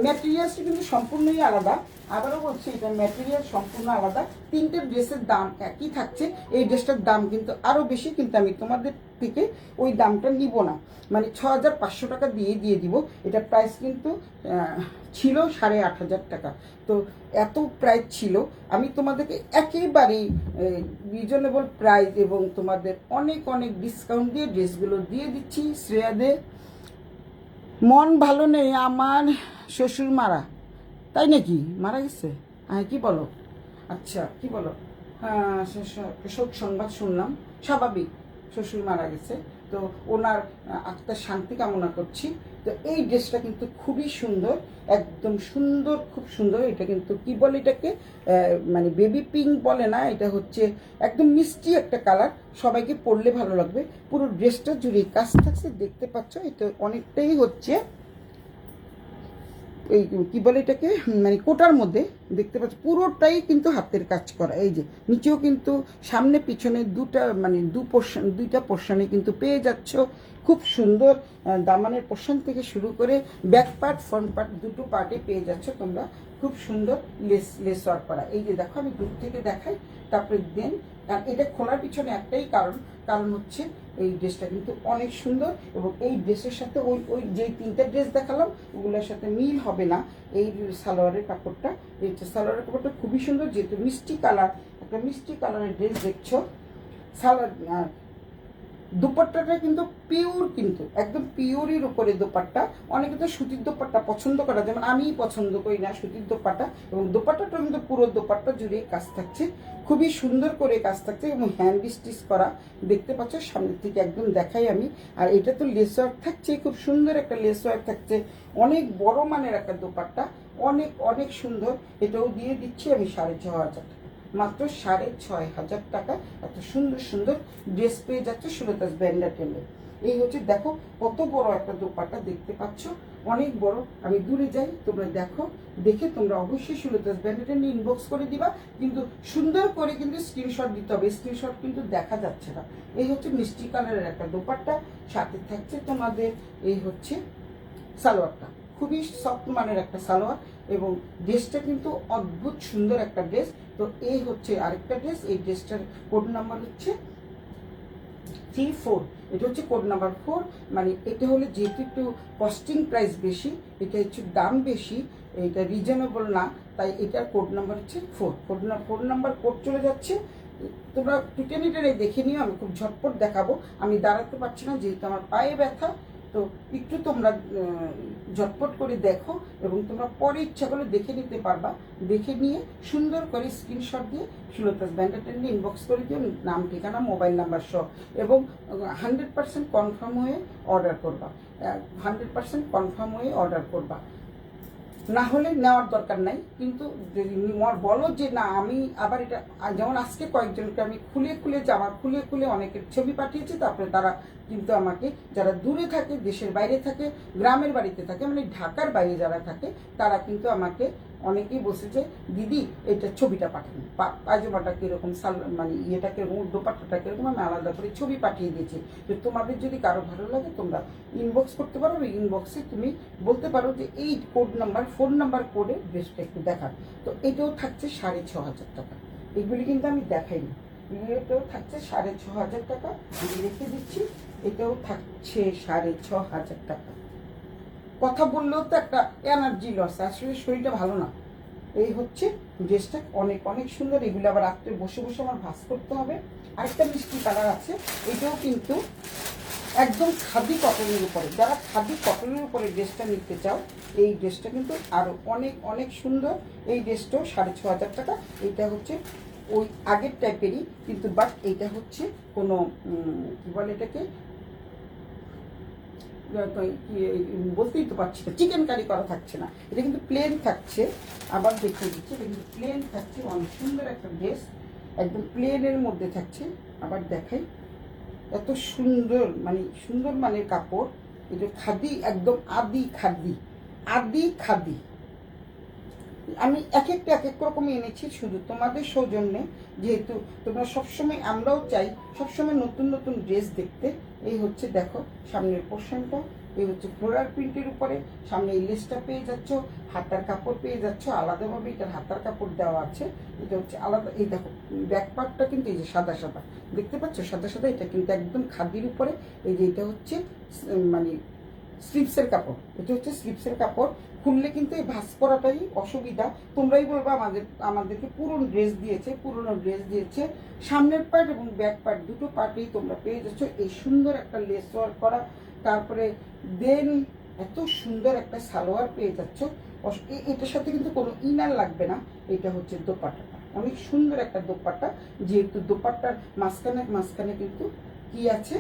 ম্যাটেরিয়ালসটা কিন্তু সম্পূর্ণই আলাদা। আবারও বলছি, এটা ম্যাটেরিয়াল সম্পূর্ণ আলাদা। তিনটে ড্রেসের দাম একই থাকছে, এই ড্রেসটার দাম কিন্তু আরও বেশি, কিন্তু আমি তোমাদের থেকে ওই দামটা নিব না, মানে 6500 টাকা দিয়ে দিব। এটা প্রাইস কিন্তু ছিল 8500 টাকা। তো এত প্রাইস ছিল, আমি তোমাদেরকে একেবারেই রিজনেবল প্রাইস এবং তোমাদের অনেক অনেক ডিসকাউন্ট দিয়ে ড্রেসগুলো দিয়ে দিচ্ছি। শ্রেয়াদের মন ভালো নেই, আমার শ্বশুর মারা, তাই নাকি? মারা গেছে? হ্যাঁ, কি বলো? আচ্ছা, কি বলো? হ্যাঁ, শোক সংবাদ শুনলাম। স্বাভাবিক, শ্বশুর মারা গেছে, তো ওনার আত্মার শান্তি কামনা করছি। তো এই ড্রেসটা কিন্তু খুবই সুন্দর, একদম সুন্দর, খুব সুন্দর। এটা কিন্তু কি বলে এটাকে, মানে বেবি পিঙ্ক বলে না, এটা হচ্ছে একদম মিষ্টি একটা কালার। সবাইকে পরলে ভালো লাগবে। পুরো ড্রেসটা জুড়ে কাজ থাকছে, দেখতে পাচ্ছ। এটা অনেকটাই হচ্ছে এই কি বলে এটাকে, মানে কোটার মধ্যে দেখতে পাচ্ছ, পুরোটাই কিন্তু হাতের কাজ করা। এই যে নিচেও কিন্তু সামনে পিছনে দুইটা পোর্শনে কিন্তু পেয়ে যাচ্ছ। খুব সুন্দর দামানের পোর্শন থেকে শুরু করে ব্যাক পার্ট ফ্রন্ট পার্ট দুটো পার্টে পেয়ে যাচ্ছ তোমরা। খুব সুন্দর লেস ওয়ার্ক করা। এই যে দেখো, আমি দূর থেকে দেখাই, তারপরে দেন। আর এটা খোলার পিছনে একটাই কারণ হচ্ছে এই ড্রেসটা কিন্তু অনেক সুন্দর, এবং এই ড্রেসের সাথে ওই যে তিনটা ড্রেস দেখালাম ওগুলোর সাথে মিল হবে না। এই সালোয়ারের কাপড়টা, এই সালোয়ারের কাপড়টা খুবই সুন্দর, যেহেতু মিষ্টি কালার, একটা মিষ্টি কালারের ড্রেস দেখছো। সালোয়ার দুপাট্টাটা কিন্তু পিওর, কিন্তু একদম পিওরের উপরে দোপাট্টা। অনেকে তো সুতির দোপাট্টা পছন্দ করা, যেমন আমি পছন্দ করি না সুতির দোপাট্টা। এবং দোপাট্টাটা কিন্তু পুরো দোপাট্টা জুড়ে কাজ থাকছে, খুবই সুন্দর করে কাজ থাকছে, এবং হ্যান্ড স্টিচ করা। দেখতে পাচ্ছ, সামনের থেকে একদম দেখাই আমি। আর এটা তো লেস ওয়ার্ক থাকছে, খুব সুন্দর একটা লেস ওয়ার্ক থাকছে, অনেক বড় মানের একটা দোপাট্টা। অনেক অনেক সুন্দর। এটাও দিয়ে দিচ্ছি আমি 6,500 টাকা, মাত্র 6,500 টাকা এত সুন্দর সুন্দর ড্রেস পেয়ে যাচ্ছে সুলতাস ব্র্যান্ডের টেলে। এই হচ্ছে দেখো কত বড় একটা দোপাট্টা দেখতে পাচ্ছ, অনেক বড়। আমি দূরে যাই, তোমরা দেখো, দেখে তোমরা অবশ্যই সুলতাস ব্র্যান্ডের নিয়ে ইনবক্স করে দিবা, কিন্তু সুন্দর করে কিন্তু স্ক্রিনশট দিতে হবে, স্ক্রিনশট কিন্তু দেখা যাচ্ছে না। এই হচ্ছে মিষ্টি কালারের একটা দোপাট্টা, সাথে থাকছে তোমাদের এই হচ্ছে সালোয়ারটা, খুবই সফট মানের একটা সালোয়ার, এবং ড্রেসটা কিন্তু অদ্ভুত সুন্দর একটা ড্রেস। তো এই হচ্ছে আরেকটা ড্রেস, এই ড্রেসটার কোড নাম্বার হচ্ছে 34, এটা হচ্ছে কোড নাম্বার 4। মানে এটা হলে যেহেতু একটু কস্টিং প্রাইস বেশি, এটা হচ্ছে দাম বেশি, এটা রিজনেবল না, তাই এটার কোড নাম্বার হচ্ছে 4। ফোর নাম্বার কোড চলে যাচ্ছে, তোমরা টেনে টেনে দেখে নিও, আমি খুব ঝটপট দেখাবো, আমি দাঁড়াতে পারছি না যেহেতু আমার পায়ে ব্যথা। তো একটু তোমরা ঝটপট করে দেখো, এবং তোমরা পরে ইচ্ছা করে দেখে নিতে পারবা, দেখে নিয়ে সুন্দর করে স্ক্রিনশট দিয়ে সুলতাস ব্র্যান্ডের টেনে ইনবক্স করে দিও, নাম ঠিকানা মোবাইল নাম্বার সহ, এবং 100% কনফার্ম হয়ে অর্ডার করবা, 100% কনফার্ম হয়ে অর্ডার করবা, না হলে নেওয়ার দরকার নাই। কিন্তু যদি বলো যে না আমি আবার এটা, যেমন আজকে কয়েকজনকে আমি খুলে খুলে জামা খুলে খুলে অনেকের ছবি পাঠিয়েছি, তারপরে তারা কিন্তু আমাকে, যারা দূরে থাকে, দেশের বাইরে থাকে, গ্রামের বাড়িতে থাকে, মানে ঢাকার বাইরে যারা থাকে, তারা কিন্তু আমাকে অনেকেই বসেছে দিদি এটা ছবিটা পাঠান, পায়জামাটা কীরকম, মানে ইয়েটা কীরকম, দোপাট্টাটা কীরকম, আমি আলাদা করে ছবি পাঠিয়ে দিয়েছি। তো তোমাদের যদি কারো ভালো লাগে তোমরা ইনবক্স করতে পারো, ওই ইনবক্সে তুমি বলতে পারো যে এই কোড নাম্বার 4 নাম্বার কোডে ড্রেসটা একটু দেখান। তো এটাও থাকছে 6,500 টাকা, এগুলি কিন্তু আমি দেখাইনি, এটাও থাকছে 6,500 টাকা, আমি রেখে দিচ্ছি। এটাও থাকছে 6,500 টাকা। কথা বললেও তো একটা এনার্জি লস, আসলে শরীরটা ভালো না। এই হচ্ছে ড্রেসটা, অনেক অনেক সুন্দর। এগুলো আবার রাত্রে বসে বসে আমার ভাঁজ করতে হবে। আরেকটা মিষ্টি কালার আছে, এটাও কিন্তু একদম খাদি কটনের উপরে, যারা খাদি কটনের উপরে ড্রেসটা নিতে চাও, এই ড্রেসটা কিন্তু আরও অনেক অনেক সুন্দর। এই ড্রেসটাও 6,500 টাকা। এইটা হচ্ছে ওই আগের টাইপেরই, কিন্তু বাট এইটা হচ্ছে কোনো কী বলে এটাকে, বলতেই তো পারছি না, চিকেন কারি করা থাকছে না, এটা কিন্তু প্লেন থাকছে। আবার দেখিয়ে দিচ্ছি, এটা কিন্তু প্লেন থাকছে, অনেক সুন্দর একটা ড্রেস, একদম প্লেনের মধ্যে থাকছে। আবার দেখাই, এত সুন্দর, মানে সুন্দর মানের কাপড়, এটা খাদি, একদম আদি খাদি, আদি খাদি। আমি এক এক রকমই এনেছি শুধু তোমাদের সৌজন্যে, যেহেতু তোমরা সবসময়, আমরাও চাই সবসময় নতুন নতুন ড্রেস দেখতে। এই হচ্ছে দেখো সামনের পোর্শনটা, এই হচ্ছে ফ্লোরাল প্রিন্টের উপরে, সামনে এই লেসটা পেয়ে যাচ্ছ, হাতার কাপড় পেয়ে যাচ্ছ আলাদাভাবে, এটার হাতার কাপড় দেওয়া আছে, এটা হচ্ছে আলাদা। এই দেখো ব্যাক পার্টটা কিন্তু এই যে সাদা সাদা দেখতে পাচ্ছ, সাদা সাদা, এটা কিন্তু একদম খাদির উপরে। এই যে এটা হচ্ছে মানে স্লিপসের কাপড়, এটা হচ্ছে স্লিপসের কাপড়। খুললে কিন্তু এই ভাঁজ করাটাই অসুবিধা। তোমরাই বলবো আমাদেরকে পুরনো ড্রেস দিয়েছে। সামনের পার্ট এবং ব্যাক পার্ট দুটো পার্টেই তোমরা পেয়ে যাচ্ছ এই সুন্দর একটা লেস ওয়ার্ক করা। তারপরে দেন এত সুন্দর একটা সালোয়ার পেয়ে যাচ্ছ। এটার সাথে কিন্তু কোনো ইনার লাগবে না। এটা হচ্ছে দোপাট্টাটা, অনেক সুন্দর একটা দোপাট্টা, যেহেতু দোপাট্টার মাঝখানে কিন্তু কি আছে,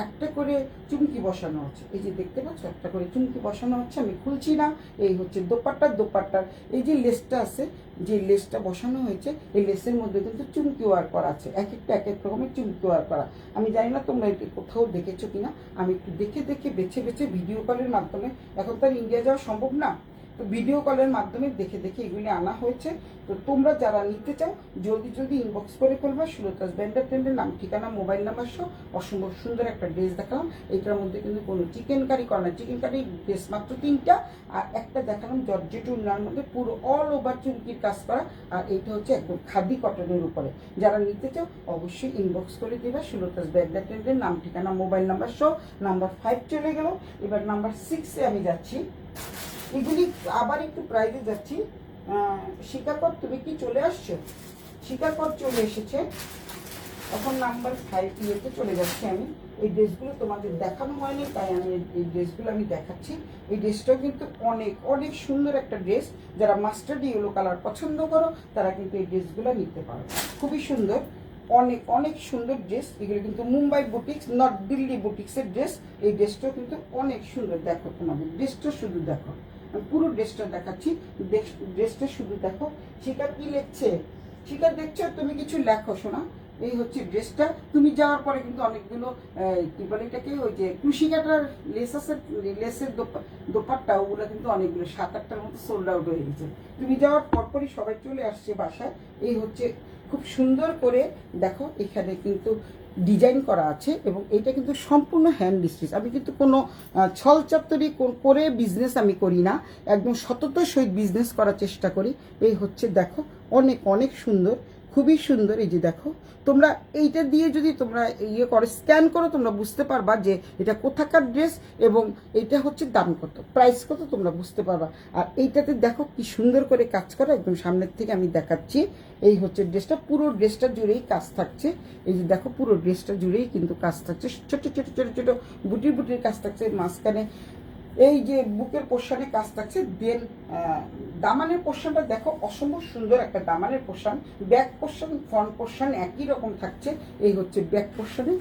একটা করে চুমকি বসানো আছে। এই যে দেখতে পাচ্ছ, একটা করে চুমকি বসানো হচ্ছে, আমি খুলছি না। এই হচ্ছে দোপাট্টার এই যে লেসটা আছে, যে লেসটা বসানো হয়েছে, এই লেসের মধ্যে কিন্তু চুমকি ওয়ার্ক করা আছে, এক রকমের চুমকি ওয়ার্ক করা। আমি জানি না তোমরা এটি কোথাও দেখেছো কিনা, আমি একটু দেখে বেছে ভিডিও কলের মাধ্যমে, এখন তো আর ইন্ডিয়া যাওয়া সম্ভব না, তো ভিডিও কলের মাধ্যমে দেখে এগুলি আনা হয়েছে। তো তোমরা যারা নিতে চাও জলদি ইনবক্স করে ফেলবা। সুলতাস ব্র্যান্ডের টেন্ডের নাম ঠিকানা মোবাইল নাম্বার সহ অসম্ভব সুন্দর একটা ড্রেস দেখালাম। এটার মধ্যে কিন্তু কোনো চিকেন কারি করা না, চিকেন কারি ড্রেস মাত্র 3টা, আর একটা দেখালাম জর্জেট উন্নয়নের মধ্যে পুরো অল ওভার চুমকির কাজ করা, আর এইটা হচ্ছে একদম খাদি কটনের উপরে। যারা নিতে চাও অবশ্যই ইনবক্স করে দেবা। সুলতাস ব্র্যান্ডের টেন্ডের নাম ঠিকানা মোবাইল নাম্বার সহ। নাম্বার 5 চলে গেল, এবার নাম্বার 6-এ আমি যাচ্ছি। এগুলি আবার একটু প্রাইজে যাচ্ছি। শিকারপথ তুমি কি চলে আসছো? শিকারপথ চলে এসেছে, এখন নাম্বার 5-এ চলে যাচ্ছি আমি। এই ড্রেসগুলো তোমাদের দেখানো হয়নি, তাই আমি এই ড্রেসগুলো আমি দেখাচ্ছি। এই ড্রেসটাও কিন্তু অনেক অনেক সুন্দর একটা ড্রেস। যারা মাস্টার্ড ইয়েলো কালার পছন্দ করো তারা কিন্তু এই ড্রেসগুলো নিতে পারো, খুবই সুন্দর, অনেক অনেক সুন্দর ড্রেস। এগুলো কিন্তু মুম্বাই বুটিক্স, নর্থ দিল্লি বুটিক্সের ড্রেস। এই ড্রেসটাও কিন্তু অনেক সুন্দর। দেখো তোমাদের ড্রেসটা শুধু দেখো, আমি পুরো ড্রেসটা দেখাচ্ছি। ড্রেসটা শুধু দেখো। শিকার কি লিখছে? শিকার দেখছো? তুমি কিছু লেখো শোনা। এই হচ্ছে ড্রেসটা। তুমি যাওয়ার পরে কিন্তু অনেকগুলো কি বলে এটাকে, ওই যে কুশি কাটার লেসের দোপাট্টা, ওগুলো কিন্তু অনেকগুলো 7-8টার মতো সোল্ড আউট হয়ে গেছে। তুমি যাওয়ার পরপরই সবাই চলে আসছে বাসায়। এই হচ্ছে খুব সুন্দর করে দেখো, এখানে কিন্তু ডিজাইন করা আছে এবং এটা কিন্তু সম্পূর্ণ হ্যান্ড স্টিচ। আমি কিন্তু কোনো ছলচাতুরি করে বিজনেস আমি করি না, একদম সততার সহিত বিজনেস করার চেষ্টা করি। এই হচ্ছে দেখো, অনেক অনেক সুন্দর, খুবই সুন্দর। এই যে দেখো, তোমরা এইটা দিয়ে যদি তোমরা ইয়ে করো, স্ক্যান করো, তোমরা বুঝতে পারবা যে এটা কোথাকার ড্রেস এবং এইটা হচ্ছে দাম কত, প্রাইস কত, তোমরা বুঝতে পারবা। আর এইটাতে দেখো কি সুন্দর করে কাজ করা, একদম সামনের থেকে আমি দেখাচ্ছি। এই হচ্ছে ড্রেসটা, পুরো ড্রেসটা জুড়েই কাজ থাকছে। এই যে দেখো, পুরো ড্রেসটা জুড়েই কিন্তু কাজ থাকছে, ছোট ছোট ছোট ছোট বুটির বুটির কাজ থাকছে। মাঝখানে এই যে বুকের পোর্শনে কাজ থাকছে। দেন দামানের পোর্শনটা দেখো, অসম্ভব সুন্দর একটা দামানের portion. Back portion front portion একই রকম থাকছে। এই হচ্ছে ব্যাক পোর্শনে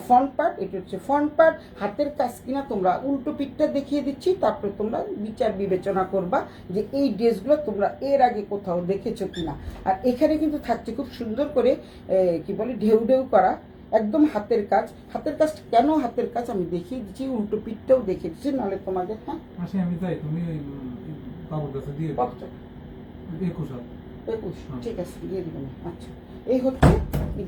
ফ্রন্ট পার্ট, এটা হচ্ছে ফ্রন্ট পার্ট। হাতের কাজ কিনা তোমরা উল্টো পিঠটা দেখিয়ে দিচ্ছি, তারপরে তোমরা বিচার বিবেচনা করবা যে এই ড্রেসগুলো তোমরা এর আগে কোথাও দেখেছো কিনা। আর এখানে কিন্তু থাকছে খুব সুন্দর করে কি বলে ঢেউ ঢেউ করা, একদম হাতের কাজ। হাতের কাজ কেন হাতের কাজ আমি দেখিয়ে দিচ্ছি, উল্টো পিঠটাও দেখিয়ে দিচ্ছি, নাহলে তোমাদের হ্যাঁ আমি যাই, তুমি বাবুর কাছে দিয়ে 21 ঠিক আছে, দিয়ে দিবেন। আচ্ছা, এই হচ্ছে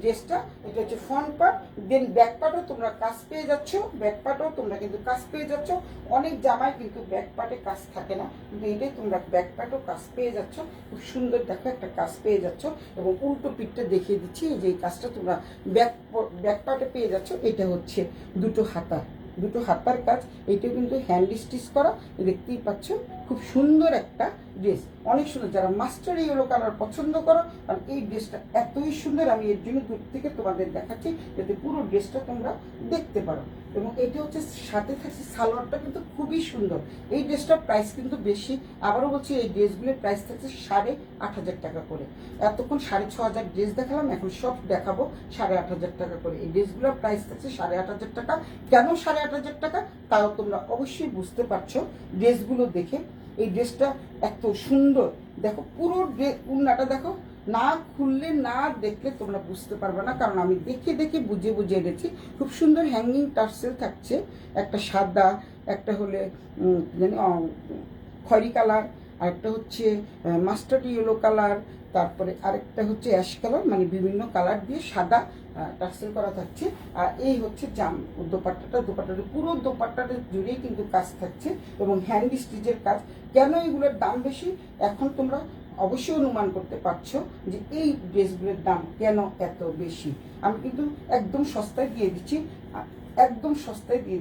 ড্রেসটা। এটা হচ্ছে ফ্রন্ট পার্ট। দেন ব্যাক পার্টও তোমরা কাজ পেয়ে যাচ্ছ, ব্যাক পার্টও তোমরা কিন্তু কাজ পেয়ে যাচ্ছ। অনেক জামায় কিন্তু ব্যাক পার্টে কাজ থাকে না, কিন্তু এটাই তোমরা ব্যাক পার্টও কাজ পেয়ে যাচ্ছ। খুব সুন্দর দেখো একটা কাজ পেয়ে যাচ্ছ। এবং উল্টো পিঠটা দেখিয়ে দিচ্ছি, যে এই কাজটা তোমরা ব্যাক পার্টে পেয়ে যাচ্ছ। এটা হচ্ছে দুটো হাতার কাজ। এইটাও কিন্তু হ্যান্ড স্টিচ করা, দেখতেই পাচ্ছ। খুব সুন্দর একটা ড্রেস, অনেক সুন্দর। যারা মাস্টার ইয়েলো কালার পছন্দ করো, কারণ এই ড্রেসটা এতই সুন্দর, আমি এর জন্য দূর থেকে তোমাদের দেখাচ্ছি যাতে পুরো ড্রেসটা তোমরা দেখতে পারো। এবং এটা হচ্ছে সাথে থাকছে সালোয়ারটা কিন্তু খুবই সুন্দর। এই ড্রেসটার প্রাইস কিন্তু বেশি। আবারও বলছি, এই ড্রেসগুলোর প্রাইস থাকছে 8,500 টাকা করে। এতক্ষণ 6,500 ড্রেস দেখালাম, এখন সব দেখাবো 8,500 টাকা করে। এই ড্রেসগুলোর প্রাইস থাকছে 8,500 টাকা। কেন 8,500 টাকা তাও তোমরা অবশ্যই বুঝতে পারছো ড্রেসগুলো দেখে। এই ড্রেসটা এত সুন্দর, দেখো পুরো উন্নাটা দেখো, না খুললে না দেখলে তোমরা বুঝতে পারবে না, কারণ আমি দেখে দেখে বুঝে বুঝে এনেছি। খুব সুন্দর হ্যাঙ্গিং টার্সেল থাকছে, একটা সাদা, একটা হলে জানি খয়েরি কালার, আরেকটা হচ্ছে মাস্টার্ড ইয়েলো কালার, তারপরে আরেকটা হচ্ছে অ্যাশ কালার, মানে বিভিন্ন কালার দিয়ে সাদা টার্সেল করা থাকছে। আর এই হচ্ছে দোপাট্টাটা পুরো দোপাট্টাটা জুড়েই কিন্তু কাজ থাকছে এবং হ্যান্ড স্টিচের কাজ। কেন এগুলোর দাম বেশি এখন তোমরা অবশ্যই অনুমান করতে পারছো যে এই ড্রেসগুলোর দাম কেন এত বেশি। আমি কিন্তু একদম সস্তায় দিয়ে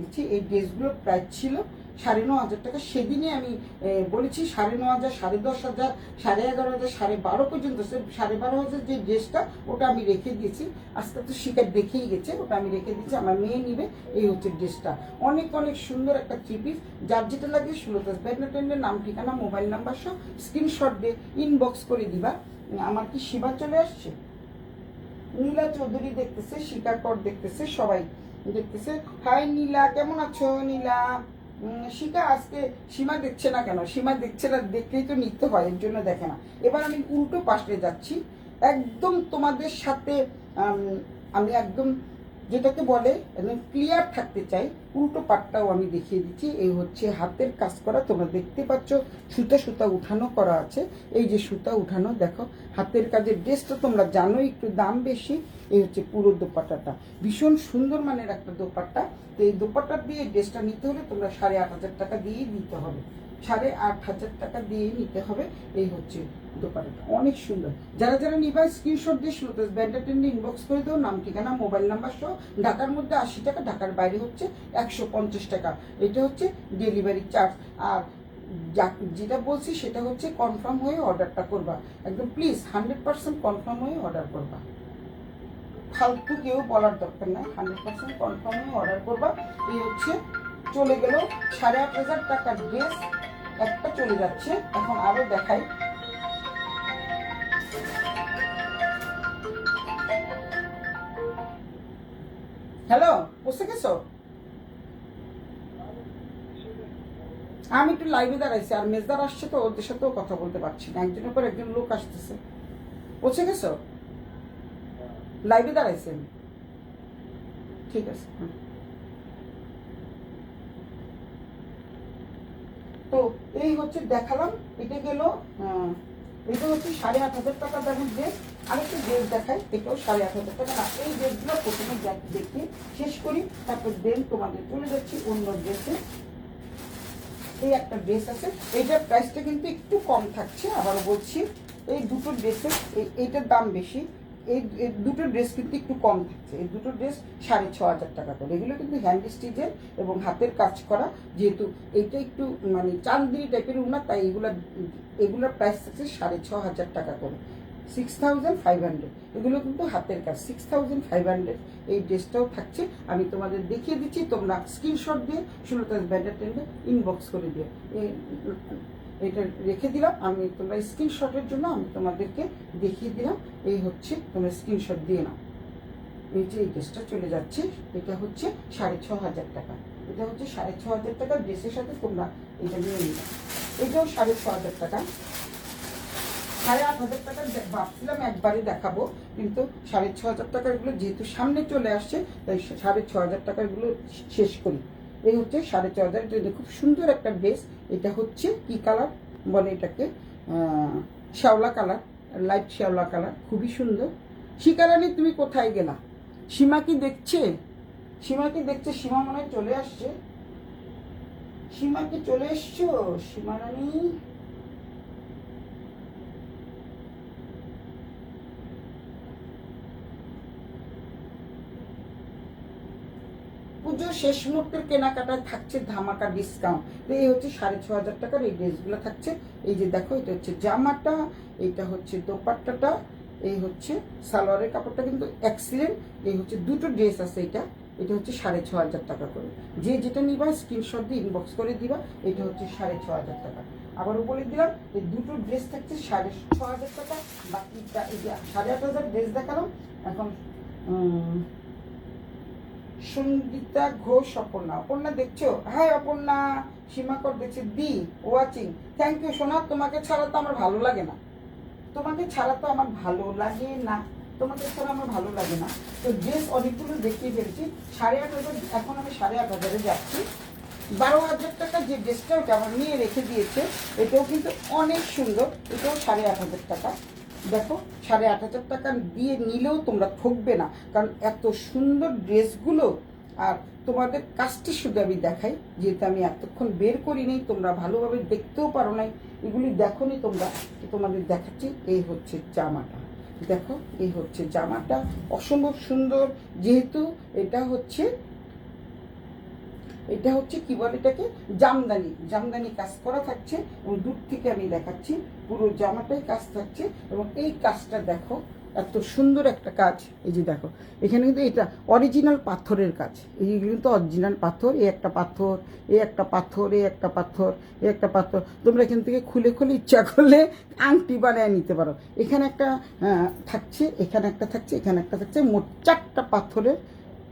দিচ্ছি, এই ড্রেসগুলোর প্রাইস ছিল 9,500 টাকা। সেদিনে আমি বলেছি 9,500, 10,500, 11,500, 12,500 পর্যন্ত। 12,500 যে ড্রেসটা, ওটা আমি রেখে দিয়েছি। আজকে তো শিকার দেখেই গেছে, ওটা আমি রেখে দিয়েছি, আমার মেয়ে নিবে। এই হচ্ছে ড্রেসটা, অনেক অনেক সুন্দর একটা 3 পিস। যার যেটা লাগে সুলতাস ব্যান্ডের নাম, ঠিকানা, মোবাইল নাম্বার সহ স্ক্রিনশট দিয়ে ইনবক্স করে দিবা। আমার কি শিবা চলে আসছে? নীলা চৌধুরী দেখতেছে, শিকার কর দেখতেছে, সবাই দেখতেছে। হাই নীলা, কেমন আছো নীলা? শিকা আজকে সীমা দেখছে না কেন? সীমা দেখছে না, দেখলেই তো নিতে হয়, এর জন্য দেখে না। এবার আমি উল্টো পাশে যাচ্ছি, একদম তোমাদের সাথে আমি একদম যেটাকে বলে একদম ক্লিয়ার থাকতে চাই। উল্টো পাটটাও আমি দেখিয়ে দিচ্ছি। এই হচ্ছে হাতের কাজ করা, তোমরা দেখতে পাচ্ছ সুতা উঠানো করা আছে। এই যে সুতা উঠানো দেখো, হাতের কাজের ড্রেসটা তোমরা জানো একটু দাম বেশি। এই হচ্ছে পুরো দোপাট্টাটা, ভীষণ সুন্দর মানের একটা দোপাট্টা। তো এই দোপাট্টা দিয়ে ড্রেসটা নিতে হলে তোমরা 8,500 টাকা দিয়েই নিতে হবে, 8,500 টাকা দিয়ে নিতে হবে। এই হচ্ছে দোপাট্টাটা, অনেক সুন্দর। যারা যারা নিবা স্ক্রিনশট দিয়ে সুলতাস ব্যান্ডের ইনবক্স করে দাও, নাম ঠিকানা মোবাইল নাম্বার সহ। ঢাকার মধ্যে 80 টাকা, ঢাকার বাইরে হচ্ছে 150 টাকা। এটা হচ্ছে ডেলিভারি চার্জ। আর যেটা বলছি সেটা হচ্ছে কনফার্ম হয়ে অর্ডারটা করবা, একদম প্লিজ 100% কনফার্ম হয়ে অর্ডার করবা, ফালতু কেউ বলার দরকার নাই। 100% কনফার্ম হয়ে অর্ডার করবা। এই হচ্ছে চলে গেল 8,500 টাকার ড্রেস একটা চলে যাচ্ছে। এখন আরো দেখাই। হ্যালো, বসে গেছো? আমি একটু লাইভে দাঁড়াইছি, আর মেজদার আসছে তো ওদের সাথেও কথা বলতে পারছি না, একজনের পর একজন লোক আসতেছে। পৌঁছে গেছো? লাইভে দাঁড়াইছি আমি। ঠিক আছে। তো এই হচ্ছে দেখালাম, এটা গেল। এটা হচ্ছে 8,500 টাকা দামের ড্রেস। আরেকটা ড্রেস দেখাই, এটাও 8,500 টাকা। না, এই ড্রেসগুলো প্রথমে দেখে শেষ করি, তারপর দেন তোমাদের চলে যাচ্ছি অন্য ড্রেসে। এই একটা ড্রেস আছে, এইটার প্রাইসটা কিন্তু একটু কম থাকছে, আবার বলছি এই দুটো ড্রেসের এইটার দাম বেশি, এই দুটো ড্রেস কিন্তু একটু কম থাকছে। এই দুটো ড্রেস 6,500 টাকা করে। এগুলো কিন্তু হ্যান্ড স্টিচের এবং হাতের কাজ করা, যেহেতু এইটা একটু মানে চান্দিনী টাইপের উনা, তাই এগুলোর প্রাইস থাকছে 6,500 টাকা করে, 6,500। এগুলো কিন্তু হাতের কাজ, 6,500 এই ড্রেসটাও থাকছে। আমি তোমাদের দেখিয়ে দিচ্ছি, তোমরা স্ক্রিনশট দিয়ে সুলতাস ব্যান্ডার টেন্ডে ইনবক্স করে দিও। এটা রেখে দিলাম আমি, তোমরা স্ক্রিনশটের জন্য আমি তোমাদেরকে দেখিয়ে দিলাম। এই হচ্ছে, তোমরা স্ক্রিনশট দিয়ে নাও। এই যে এই ড্রেসটা চলে যাচ্ছে, এটা হচ্ছে 6,500 টাকা। এটা হচ্ছে 6,500 টাকা ড্রেসের সাথে তোমরা এটা নিয়ে নিলাম। এটাও 6,500 টাকা। 8,500 টাকা ভাবছিলাম একবারে দেখাবো, কিন্তু 6,500 টাকারগুলো যেহেতু সামনে চলে আসছে, তাই 6,500 টাকারগুলো শেষ করি। এই হচ্ছে 6,500। খুব সুন্দর একটা ড্রেস। এটা হচ্ছে কি কালার বলে এটাকে, শ্যাওলা কালার, লাইট শ্যাওলা কালার, খুবই সুন্দর। শিকারানি তুমি কোথায় গেলা? সীমা কি দেখছে? সীমা কি দেখছে? সীমা মনে হয় চলে আসছে। সীমা কি চলে এসছো? সীমা রানী পুজো শেষ মুহূর্তের কেনাকাটায় থাকছে ধামাকা ডিসকাউন্ট। তো এই হচ্ছে 6,500 টাকার এই ড্রেসগুলো থাকছে। এই যে দেখো, এটা হচ্ছে জামাটা, এটা হচ্ছে দোপাট্টাটা, এই হচ্ছে সালোয়ারের কাপড়টা কিন্তু এক্সিলেন্ট। এই হচ্ছে দুটো ড্রেস আছে, এটা হচ্ছে 6,500 টাকা করে। যে যেটা নিবা স্ক্রিনশট দিয়ে ইনবক্স করে দিবা। এটা হচ্ছে 6,500 টাকা। আবারও বলে দিলাম, এই দুটো ড্রেস থাকছে 6,500 টাকা। বাকিটা এই যে 8,500 ড্রেস দেখালাম। এখন সঙ্গীতা ঘোষ, অপর্ণা দেখছো? হ্যাঁ অপর্ণা, সীমাকর দেখছে, দি ওয়াচিং। থ্যাংক ইউ সোনা, তোমাকে ছাড়া তো আমার ভালো লাগে না, তোমাকে ছাড়া তো আমার ভালো লাগে না, তোমাকে ছাড়া আমার ভালো লাগে না। তো ড্রেস অনেকগুলো দেখিয়ে ফেলছি। 8,500, এখন আমি 8,500 যাচ্ছি। 12,000 টাকা যে ড্রেসটা ওটা আমার নিয়ে রেখে দিয়েছে, এটাও কিন্তু অনেক সুন্দর। এটাও 8,500 টাকা। দেখো, 8,500 টাকা দিয়ে নিলেও তোমরা ঠকবে না, কারণ এত সুন্দর ড্রেসগুলো। আর তোমাদের কাজটি শুধু আমি দেখাই, যেহেতু আমি এতক্ষণ বের করি নাই, তোমরা ভালোভাবে দেখতেও পারো নাই, এগুলি দেখো নি তোমরা, তোমাদের দেখাচ্ছি। এই হচ্ছে জামাটা, দেখো এই হচ্ছে জামাটা, অসম্ভব সুন্দর। যেহেতু এটা হচ্ছে কি বলে এটাকে, জামদানি কাজ করা থাকছে, এবং দূর থেকে আমি দেখাচ্ছি, পুরো জামাটাই কাজ থাকছে। এবং এই কাজটা দেখো, এত সুন্দর একটা কাজ। এই যে দেখো, এখানে কিন্তু এটা অরিজিনাল পাথরের কাজ। এইগুলো কিন্তু অরিজিনাল পাথর। এই একটা পাথর, এই একটা পাথর, এই একটা পাথর, এই একটা পাথর। তোমরা এখান থেকে খুলে ইচ্ছা করলে আংটি বানিয়ে নিতে পারো। এখানে একটা থাকছে, এখানে একটা থাকছে, এখানে একটা থাকছে, মোট 4টা পাথরের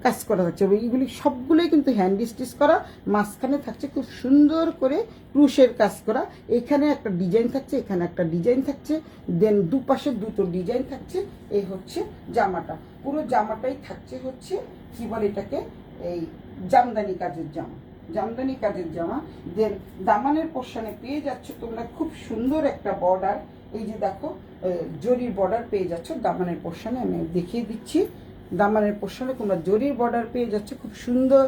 কাজ করা থাকছে। এবং এইগুলি সবগুলোই কিন্তু হ্যান্ড স্টিচ করা। মাঝখানে থাকছে খুব সুন্দর করে ক্রুশের কাজ করা। এখানে একটা ডিজাইন থাকছে, এখানে একটা ডিজাইন থাকছে, দেন দুপাশে দুটো ডিজাইন থাকছে। এই হচ্ছে জামাটা, পুরো জামাটাই থাকছে হচ্ছে কি বলে এটাকে, এই জামদানি কাজের জামা। দেন দামানের পোর্শনে পেয়ে যাচ্ছ তোমরা খুব সুন্দর একটা বর্ডার। এই যে দেখো, জরির বর্ডার পেয়ে যাচ্ছ দামানের পোর্শনে। আমি দেখিয়ে দিচ্ছি, দামানের পোর্শনে তোমরা জরির বর্ডার পেয়ে যাচ্ছে, খুব সুন্দর।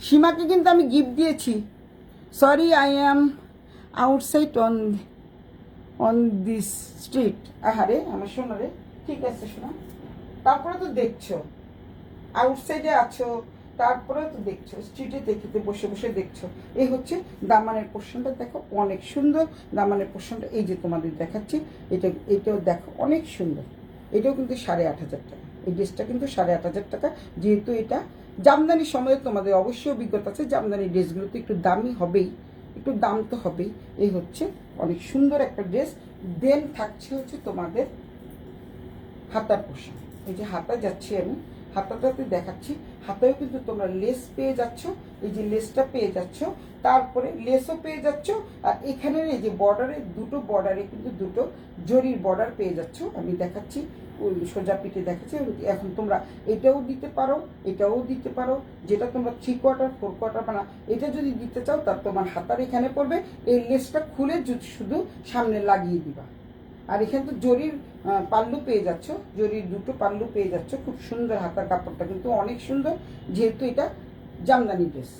সীমাকে কিন্তু আমি গিফট দিয়েছি। Sorry, I am outside on this street. আহারে আমার শোনো রে, ঠিক আছে শোনা, তারপরে তো দেখছো আউটসাইডে আছো, তারপরে তো দেখছো স্ট্রিটে দেখতে বসে দেখছো। এই হচ্ছে দামানের পোর্শনটা, দেখো অনেক সুন্দর দামানের পোর্শনটা। এই যে তোমাদের দেখাচ্ছি, এটাও দেখো অনেক সুন্দর। এটাও কিন্তু 8,500 টাকা। এই ড্রেসটা কিন্তু 8,500 টাকা। যেহেতু এটা জামদানির সময় তোমাদের অবশ্যই অভিজ্ঞতা আছে, জামদানি ড্রেসগুলো তো একটু দামি হবেই, একটু দাম তো হবেই। এই হচ্ছে অনেক সুন্দর একটা ড্রেস। দেন থাকছে হচ্ছে তোমাদের হাতার পোর্শন। এই যে হাতা যাচ্ছি আমি, হাতাটাতে দেখাচ্ছি। হাতেও কিন্তু তোমরা লেস পেয়ে যাচ্ছ, এই যে লেসটা পেয়ে যাচ্ছ, তারপরে লেসও পেয়ে যাচ্ছ, আর এখানের এই যে বর্ডারে কিন্তু দুটো জরির বর্ডার পেয়ে যাচ্ছ। আমি দেখাচ্ছি, ওই সোজা পিঠে দেখাচ্ছি। এখন তোমরা এটাও দিতে পারো, এটাও দিতে পারো, যেটা তোমরা 3/4 4/4 বানা এটা যদি দিতে চাও তার তোমার হাতার এখানে পড়বে। এই লেসটা খুলে শুধু সামনে লাগিয়ে দিবা। আর এখানে তো জরির পাল্লু পেয়ে যাচ্ছ, জরির দুটো পাল্লু পেয়ে যাচ্ছ। খুব সুন্দর, হাতার কাপড়টা কিন্তু অনেক সুন্দর, যেহেতু এটা জামদানি ড্রেস।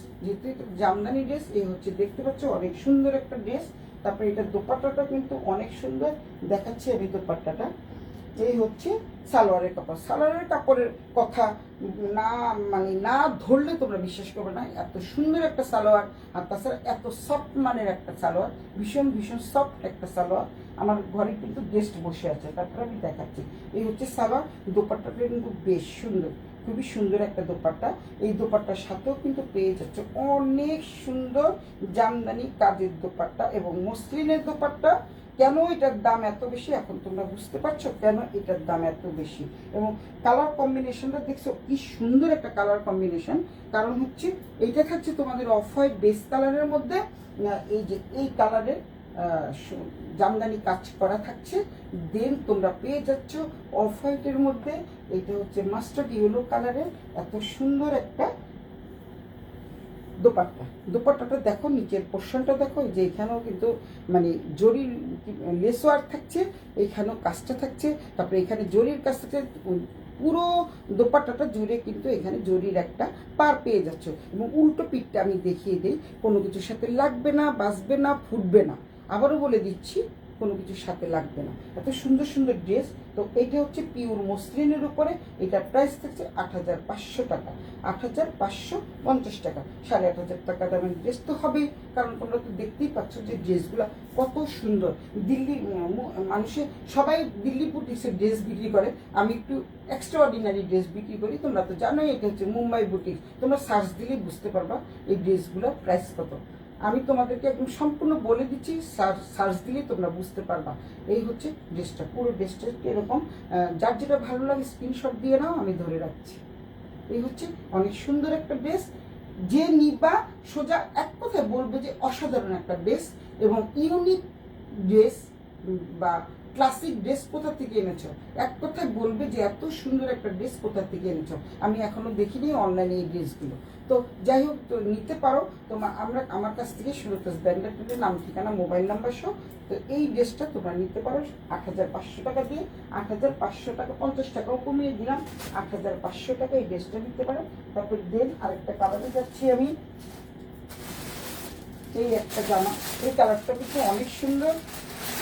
এই হচ্ছে, দেখতে পাচ্ছ অনেক সুন্দর একটা ড্রেস। তারপরে এটা দোপাট্টাটা কিন্তু অনেক সুন্দর, দেখাচ্ছি আমি দোপাট্টাটা। এই হচ্ছে সালোয়ারের কাপড়। সালোয়ারের কাপড়ের কথা না ধরলে তোমরা বিশ্বাস করবে না, এত সুন্দর একটা সালোয়ার। আর তাছাড়া এত সফট মানের একটা সালোয়ার, ভীষণ ভীষণ সফট একটা সালোয়ার। আমার ঘরে কিন্তু গেস্ট বসে আছে, তারপরে আমি দেখাচ্ছি। এই হচ্ছে সালোয়ার। দোপাট্টাটা কিন্তু বেশ সুন্দর, খুবই সুন্দর একটা দোপাট্টা। এই দোপাট্টার সাথেও কিন্তু পেয়ে যাচ্ছে অনেক সুন্দর জামদানি কাজের দোপাট্টা এবং মসলিনের দোপাট্টা। কেন এটার দাম এত বেশি এখন তোমরা বুঝতে পারছো কেন এটার দাম এত বেশি। এবং কালার কম্বিনেশনটা দেখছো কি সুন্দর একটা কালার কম্বিনেশন। কারণ হচ্ছে এইটা থাকছে তোমাদের অফ হোয়াইট বেস কালারের মধ্যে, এই যে এই কালারের জামদানি কাজ করা থাকছে। দেন তোমরা পেয়ে যাচ্ছ অফ হোয়াইটের মধ্যে, এটা হচ্ছে মাস্টার্ড ইয়েলো কালারের এত সুন্দর একটা দোপাট্টাটা দেখো, নিচের পোর্শনটা দেখো, যে এখানেও কিন্তু মানে জরির লেস ওয়ার্ক থাকছে, এইখানেও কাজটা থাকছে, তারপরে এখানে জরির কাজ থাকছে। পুরো দোপাট্টাটা জুড়ে কিন্তু এখানে জরির একটা পার পেয়ে যাচ্ছ। এবং উল্টো পিঠটা আমি দেখিয়ে দিই, কোনো কিছুর সাথে লাগবে না, বাজবে না, ফুটবে না। আবারও বলে দিচ্ছি, কোনো কিছুর সাথে লাগবে না। এত সুন্দর সুন্দর ড্রেস। তো এইটা হচ্ছে পিওর মসলিনের উপরে, এটার প্রাইস থাকছে 8,500 টাকা, 8,550 টাকা। 8,500 টাকা দামের ড্রেস তো হবেই, কারণ তোমরা তো দেখতেই পাচ্ছ যে ড্রেসগুলো কত সুন্দর। দিল্লি মানুষে সবাই দিল্লি বুটিক্সের ড্রেস বিক্রি করে, আমি একটু এক্সট্রা অর্ডিনারি ড্রেস বিক্রি করি। তোমরা তো জানোই এটা হচ্ছে মুম্বাই বুটিক্স। তোমরা সার্চ দিলেই বুঝতে পারবা এই ড্রেসগুলোর প্রাইস কত। আমি তোমাদেরকে একদম সম্পূর্ণ বলে দিচ্ছি, সার্চ দিলেই তোমরা বুঝতে পারবা। এই হচ্ছে ড্রেসটা, পুরো ড্রেসটা এরকম। যার যেটা ভালো লাগে স্ক্রিনশট দিয়ে নাও, আমি ধরে রাখছি। এই হচ্ছে অনেক সুন্দর একটা ড্রেস। যে নিবা সোজা এক কথায় বলবে যে অসাধারণ একটা ড্রেস এবং ইউনিক ড্রেস বা ক্লাসিক ড্রেস কোথা থেকে এনেছো, এক কথায় বলবে যে এত সুন্দর একটা ড্রেস কোথা থেকে এনেছো। আমি এখনো দেখিনি অনলাইনে এই ড্রেসগুলো। তো যাই হোক, তো নিতে পারো আমার কাছ থেকে সুলতাস ব্যান্ডের নাম, ঠিকানা, মোবাইল নাম্বার সহ। তো এই ড্রেসটা তোমরা নিতে পারো 8,500 টাকা দিয়ে। 8,500 টাকা, 50 টাকাও কমিয়ে দিলাম, 8,500 টাকা এই ড্রেসটা নিতে পারো। তারপর দেন আরেকটা কালারে যাচ্ছি আমি। এই একটা জামা, এই কালারটা কিন্তু অনেক সুন্দর।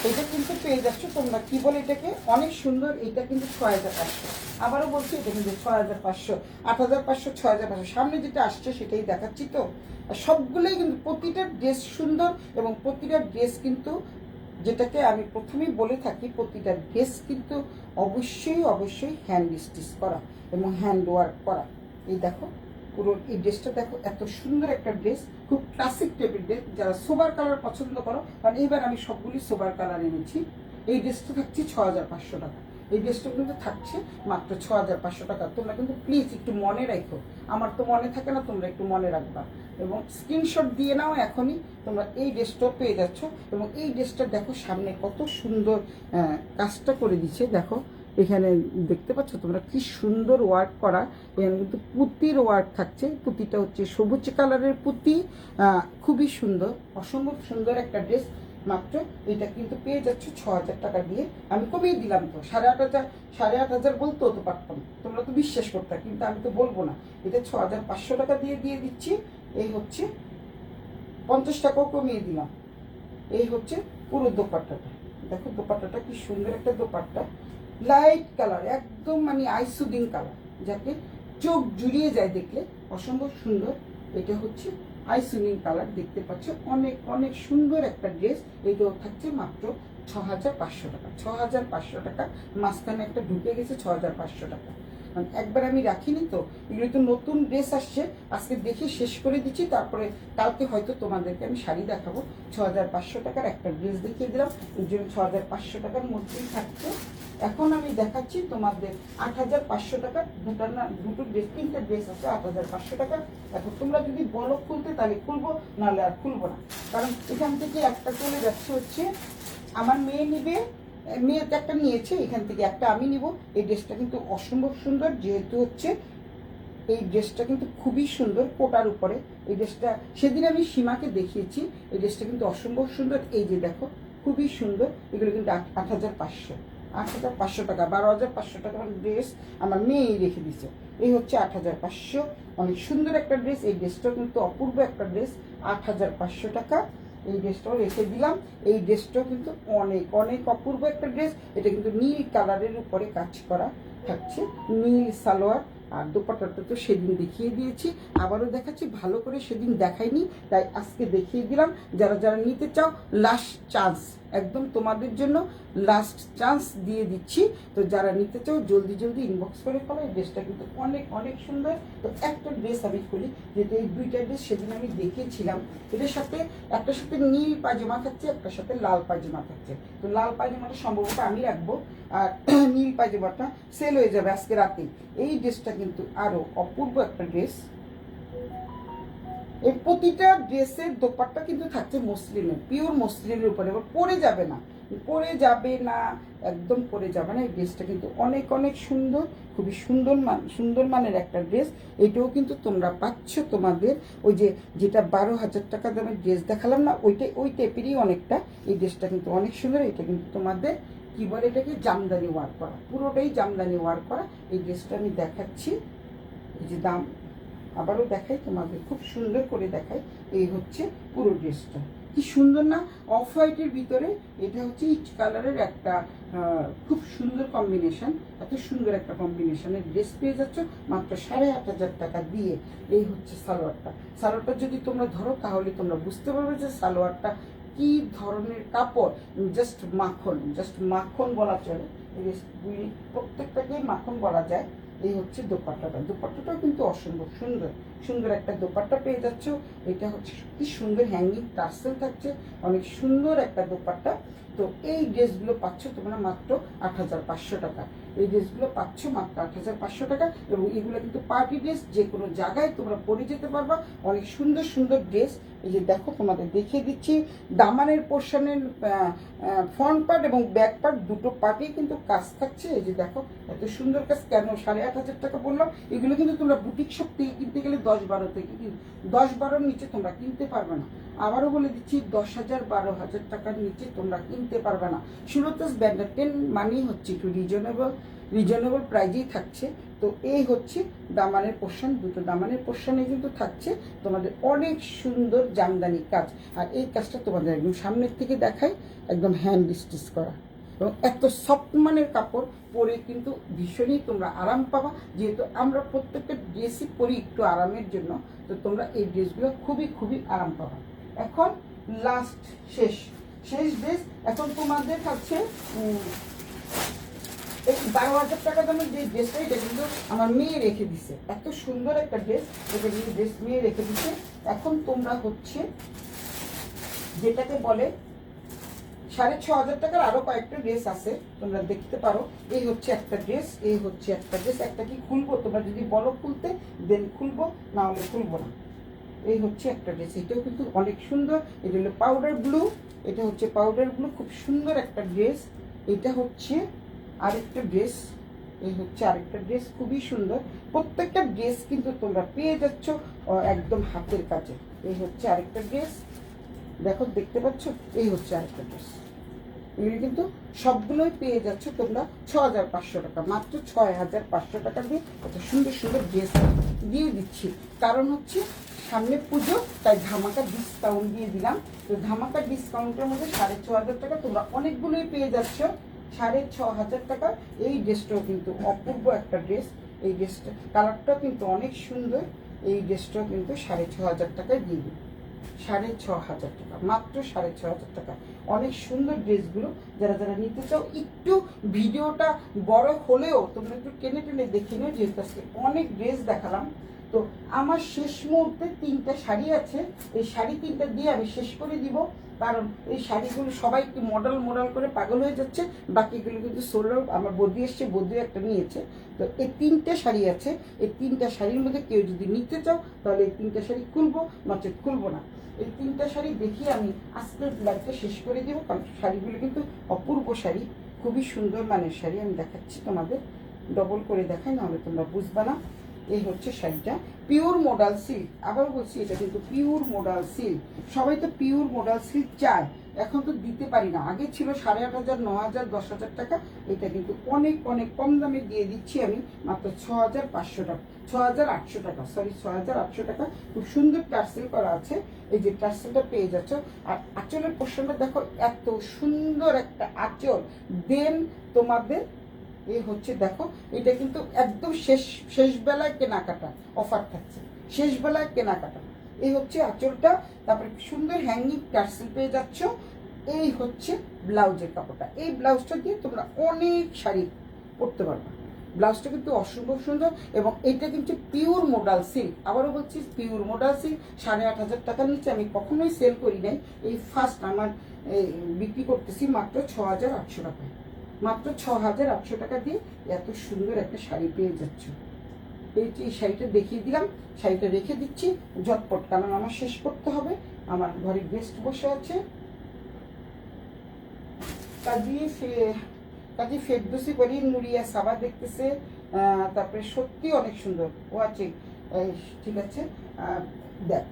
এটা কিন্তু পেয়ে যাচ্ছ তোমরা, কি বলে এটাকে, অনেক সুন্দর। এটা কিন্তু 6,500। আবারও বলছি, এটা কিন্তু 6,500, 8,500, 6,500। সামনে যেটা আসছে সেটাই দেখাচ্ছি। তো সবগুলোই কিন্তু প্রতিটা ড্রেস সুন্দর এবং প্রতিটা ড্রেস কিন্তু, যেটাকে আমি প্রথমেই বলে থাকি, প্রতিটা ড্রেস কিন্তু অবশ্যই হ্যান্ড স্টিচ করা এবং হ্যান্ড ওয়ার্ক করা। এই দেখো পুরো এই ড্রেসটা দেখো, এত সুন্দর একটা ড্রেস, খুব ক্লাসিক টাইপের ড্রেস। যারা সোবার কালার পছন্দ করো, কারণ এইবার আমি সবগুলি সোবার কালার এনেছি। এই ড্রেসটা থাকছে 6,500 টাকা। এই ড্রেসটা কিন্তু থাকছে মাত্র 6,500 টাকা। তোমরা কিন্তু প্লিজ একটু মনে রাখো, আমার তো মনে থাকে না, তোমরা একটু মনে রাখবা এবং স্ক্রিনশট দিয়ে নাও এখনই। তোমরা এই ড্রেসটাও পেয়ে যাচ্ছ এবং এই ড্রেসটা দেখো সামনে কত সুন্দর কাজটা করে দিচ্ছে। দেখো এখানে দেখতে পাচ্ছ তোমরা কি সুন্দর ওয়ার্ক করা। এখানে কিন্তু পুঁতির ওয়ার্ক থাকছে, পুঁতিটা হচ্ছে সবুজ কালারের পুঁতি, খুবই সুন্দর, অসম্ভব সুন্দর একটা ড্রেস। মাত্র এটা কিন্তু পেয়ে যাচ্ছ 6,000 টাকা দিয়ে। আমি কমিয়ে দিলাম, তো 8,500 বলতেও তো পারতাম, তোমরা তো বিশ্বাস করতে, কিন্তু আমি তো বলবো না। এটা 6,500 টাকা দিয়ে দিচ্ছি। এই হচ্ছে 50 টাকাও কমিয়ে দিলাম। এই হচ্ছে পুরো দোপাট্টাটা, দেখো দোপাট্টাটা কি সুন্দর একটা দোপাট্টা, লাইট কালার, একদম মানে আইসুদিং কালার, যাকে চোখ জুড়িয়ে যায় দেখলে, অসম্ভব সুন্দর। এটা হচ্ছে আইসুদিং কালার, দেখতে পাচ্ছ অনেক সুন্দর একটা ড্রেস। এইটাও থাকছে মাত্র 6,500 টাকা। 6,500 টাকা, মাঝখানে একটা ঢুকে গেছে 6,500 টাকা। একবার আমি রাখিনি, তো এগুলো তো নতুন ড্রেস আসছে, আজকে দেখে শেষ করে দিচ্ছি। তারপরে কালকে হয়তো তোমাদেরকে আমি শাড়ি দেখাবো। 6,500 টাকার একটা ড্রেস দেখিয়ে দিলাম, এই জন্য 6,500 টাকার মধ্যেই থাকছে এখন আমি দেখাচ্ছি তোমাদের 8,500 টাকা, দুটো ড্রেস, তিনটে ড্রেস আছে 8,500 টাকা। এখন তোমরা যদি বলো খুলতে তাহলে খুলবো, নাহলে আর খুলবো না, কারণ এখান থেকে একটা চলে যাচ্ছে হচ্ছে আমার মেয়ে নিবে, মেয়ে একটা নিয়েছে, এখান থেকে একটা আমি নিব। এই ড্রেসটা কিন্তু অসম্ভব সুন্দর, যেহেতু হচ্ছে এই ড্রেসটা কিন্তু খুবই সুন্দর কোটার উপরে। এই ড্রেসটা সেদিন আমি সীমাকে দেখিয়েছি, এই ড্রেসটা কিন্তু অসম্ভব সুন্দর। এই যে দেখো খুবই সুন্দর, এগুলো কিন্তু 8,500 টাকা, 12,500 টাকার ড্রেস আমার মেয়েই রেখে দিচ্ছে। এই হচ্ছে 8,500, অনেক সুন্দর একটা ড্রেস। এই ড্রেসটাও কিন্তু অপূর্ব একটা ড্রেস, 8,500 টাকা। এই ড্রেসটাও রেখে দিলাম। এই ড্রেসটাও কিন্তু অনেক অনেক অপূর্ব একটা ড্রেস। এটা কিন্তু নীল কালারের উপরে কাজ করা থাকছে, নীল সালোয়ার। আর দোপাট্টাটা তো সেদিন দেখিয়ে দিয়েছি, আবারও দেখাচ্ছি, ভালো করে সেদিন দেখাইনি তাই আজকে দেখিয়ে দিলাম। যারা যারা নিতে চাও লাস্ট চান্স, একদম তোমাদের জন্য লাস্ট চান্স দিয়ে দিচ্ছি। তো যারা নিতে চাও জলদি জলদি ইনবক্স করে ফেলো। এই ড্রেসটা কিন্তু অনেক অনেক সুন্দর। তো একটা ড্রেস আমি খুলি, যেহেতু এই দুইটা ড্রেস সেদিন আমি দেখিয়েছিলাম। এটার সাথে একটার সাথে নীল পায়জামা থাকছে, একটার সাথে লাল পায়জামা থাকছে। তো লাল পায়জামাটা সম্ভবত আমি রাখবো, আর নীল পায়জামাটা সেল হয়ে যাবে আজকে রাতে। এই ড্রেসটা কিন্তু আরো অপূর্ব একটা ড্রেস। এই প্রতিটা ড্রেসের দোপাট্টা কিন্তু থাকছে মসলিনের, পিওর মসলিনের উপরে, এবার পরে যাবে না, পরে যাবে না, একদম পরে যাবে না। এই ড্রেসটা কিন্তু অনেক অনেক সুন্দর, খুবই সুন্দর মানের একটা ড্রেস। এটাও কিন্তু তোমরা পাচ্ছ তোমাদের ওই যে যেটা 12,000 টাকা দামের ড্রেস দেখালাম না, ওই টাইপেরই অনেকটা। এই ড্রেসটা কিন্তু অনেক সুন্দর। এটা কিন্তু তোমাদের কি বলে, এটাকে জামদানি ওয়ার্ক করা, পুরোটাই জামদানি ওয়ার্ক করা। এই ড্রেসটা আমি দেখাচ্ছি, এই যে দাম আবারও দেখাই তোমাদের, খুব সুন্দর করে দেখাই। এই হচ্ছে পুরো ড্রেসটা, কি সুন্দর না, অফ হোয়াইটের ভিতরে। এটা হচ্ছে ইচ কালারের একটা খুব সুন্দর কম্বিনেশন, এত সুন্দর একটা কম্বিনেশনের ড্রেস পেয়ে যাচ্ছ মাত্র 8,500 টাকা দিয়ে। এই হচ্ছে সালোয়ারটা। সালোয়ারটা যদি তোমরা ধরো তাহলে তোমরা বুঝতে পারবে যে সালোয়ারটা কি ধরনের কাপড়, জাস্ট মাখন বলা চলে। প্রত্যেকটাকেই মাখন বলা যায়। এই হচ্ছে দোপাট্টাটা, দোপাট্টাটাও কিন্তু অসম্ভব সুন্দর, সুন্দর একটা দোপাট্টা পেয়ে যাচ্ছ। এটা হচ্ছে কি সুন্দর হ্যাঙ্গিং টার্সেল থাকছে, অনেক সুন্দর একটা দোপাট্টা। তো এই ড্রেসগুলো পাচ্ছ তোমরা মাত্র 8,500 টাকা। এই ড্রেসগুলো পাচ্ছ মাত্র 8,500 টাকা, এবং এগুলো কিন্তু পার্টি ড্রেস, যে কোনো জায়গায় তোমরা পরে যেতে পারবা। অনেক সুন্দর সুন্দর ড্রেস। এই যে দেখো তোমাদের দেখিয়ে দিচ্ছি, দামানের পোর্শনের ফ্রন্ট পার্ট এবং ব্যাক পার্ট দুটো পার্টেই কিন্তু কাজ থাকছে। এই যে দেখো এত সুন্দর কাজ। কেন 8,500 টাকা বললাম? এগুলো কিন্তু তোমরা বুটিক শপ থেকে কিনতে গেলে 10-12 থেকে 10-12 নিচে তোমরা কিনতে পারবে না। আবারও বলে দিচ্ছি, 10,000 12,000 টাকার নিচে তোমরা কিনতে পারবে না। সুরতাস ব্র্যান্ডের 10 মানেই হচ্ছে একটু রিজনেবল প্রাইজেই থাকছে। তো এই হচ্ছে দামানের পোর্শন, দুটো দামানের পোর্শনে কিন্তু থাকছে তোমাদের অনেক সুন্দর জামদানি কাজ। আর এই কাজটা তোমাদের একদম সামনের থেকে দেখাই, একদম হ্যান্ড স্টিচ করা, এবং এত সফট মানের কাপড়, পরে কিন্তু ভীষণই তোমরা আরাম পাবা। যেহেতু আমরা প্রত্যেকটা ড্রেসই পরি একটু আরামের জন্য, তো তোমরা এই ড্রেসগুলো খুবই খুবই আরাম পাবা। এখন লাস্ট শেষ ড্রেস। এখন তোমাদের কাছে এই 12,000 টাকা দামের যে ড্রেসটা, এটা কিন্তু আমার মেয়ে রেখে দিছে, এত সুন্দর একটা ড্রেস। এটা কিন্তু ড্রেস মেয়ে রেখে দিছে। এখন তোমরা হচ্ছে যেটাকে বলে 6,500 টাকার আরো কয়েকটা ড্রেস আছে, তোমরা দেখতে পারো। এই হচ্ছে একটা ড্রেস, এই হচ্ছে একটা ড্রেস। একটা কি খুলবো, তোমরা যদি বলো খুলতে দেন খুলবো, না হলে খুলবো না। এই হচ্ছে একটা ড্রেস, এটাও কিন্তু অনেক সুন্দর। এটা হলো পাউডার ব্লু, এটা হচ্ছে পাউডার ব্লু, খুব সুন্দর একটা ড্রেস। এটা হচ্ছে আরেকটা ড্রেস, এই হচ্ছে আরেকটা ড্রেস, খুবই সুন্দর। প্রত্যেকটা ড্রেস কিন্তু তোমরা পেয়ে যাচ্ছ একদম হাতের কাছে। এই হচ্ছে আরেকটা ড্রেস, দেখো দেখতে পাচ্ছ। এই হচ্ছে আরেকটা ড্রেস। এগুলি কিন্তু সবগুলোই পেয়ে যাচ্ছ তোমরা 6,500 টাকা, মাত্র 6,500 টাকা দিয়ে এত সুন্দর সুন্দর ড্রেস দিয়ে দিচ্ছি। কারণ হচ্ছে সামনে পুজো, তাই ধামাকা ডিসকাউন্ট দিয়ে দিলাম। তো ধামাকা ডিসকাউন্টের মধ্যে 6,500 টাকা তোমরা অনেকগুলোই পেয়ে যাচ্ছ 6,500 টাকা। এই ড্রেসটাও কিন্তু অপূর্ব একটা ড্রেস। এই ড্রেসটা কালারটাও কিন্তু অনেক সুন্দর। এই ড্রেসটাও কিন্তু 6,500 টাকায় দিয়ে দিই, 6,500 টাকা, মাত্র 6,500 টাকা। অনেক সুন্দর ড্রেসগুলো। যারা যারা নিতে চাও, একটু ভিডিওটা বড় হলেও তোমরা একটু টেনে টেনে দেখে নিও, যেহেতু আজকে অনেক ড্রেস দেখালাম। তো আমার শেষ মুহূর্তে 3টা শাড়ি আছে, এই শাড়ি 3টা দিয়ে আমি শেষ করে দিব। কারণ এই শাড়িগুলো সবাই একটু মডেল মডেল করে পাগল হয়ে যাচ্ছে, বাকিগুলো কিন্তু সোল্ড আউট। আমার বৌদি এসছে, বৌদি একটা নিয়েছে। তো এই 3টে শাড়ি আছে, এই 3টা শাড়ির মধ্যে কেউ যদি নিতে চাও তাহলে এই 3টা শাড়ি খুলবো, নচেত খুলবো না। এই 3টা শাড়ি দেখিয়ে আমি আজকের লাইভটা শেষ করে দেবো, কারণ শাড়িগুলো কিন্তু অপূর্ব শাড়ি, খুবই সুন্দর মানের শাড়ি। আমি দেখাচ্ছি তোমাদের, ডবল করে দেখাই, নাহলে তোমরা বুঝবে না। এই হচ্ছে শাড়িটা, পিওর মডাল সিল্ক। আবার বলছি, এটা কিন্তু পিওর মডাল সিল্ক। সবাই তো পিওর মডাল সিল্ক চায়, এখন তো দিতে পারি না। আগে ছিল 8,500, 9,000, 10,000 টাকা। এটা কিন্তু অনেক অনেক কম দামে দিয়ে দিচ্ছি আমি, মাত্র 6,500 টাকা, 6,800 টাকা, সরি 6,800 টাকা। খুব সুন্দর টার্সেল করা আছে, এই যে টার্সেলটা পেয়ে যাচ্ছ। আর আঁচলের পোর্শনটা দেখো, এত সুন্দর একটা আঁচল। দেন তোমাদের এই হচ্ছে দেখো, এটা কিন্তু একদম শেষ বেলায় কেনাকাটা অফার থাকছে, শেষ বেলায় কেনাকাটা। এই হচ্ছে আঁচলটা, তারপরে সুন্দর হ্যাঙ্গিং টার্সেল পেয়ে যাচ্ছ। এই হচ্ছে ব্লাউজের কাপড়টা, এই ব্লাউজটা দিয়ে তোমরা অনেক শাড়ি পরতে পারবে। ব্লাউজটা কিন্তু অসম্ভব সুন্দর, এবং এটা কিন্তু পিওর মডাল সিল্ক। আবারও বলছি, পিওর মডাল সিল্ক। 8,500 টাকার নিচে আমি কখনোই সেল করি নাই, এই ফার্স্ট আমার বিক্রি করতেছি মাত্র 6,800 টাকায়। মাত্র 6,800 টাকা দিয়ে এত সুন্দর একটা শাড়ি পেয়ে যাচ্ছ। এই শাড়িটা দেখিয়ে দিলাম, শাড়িটা রেখে দিচ্ছি ঝটপট, কারণ আমার শেষ করতে হবে। আমার ঘরে গেস্ট বসে আছে, কাজী ফেরদৌসী বলি, নুরিয়া সাবা দেখতেছে। তারপরে সত্যি অনেক সুন্দর ও আছে, ঠিক আছে। দেখ,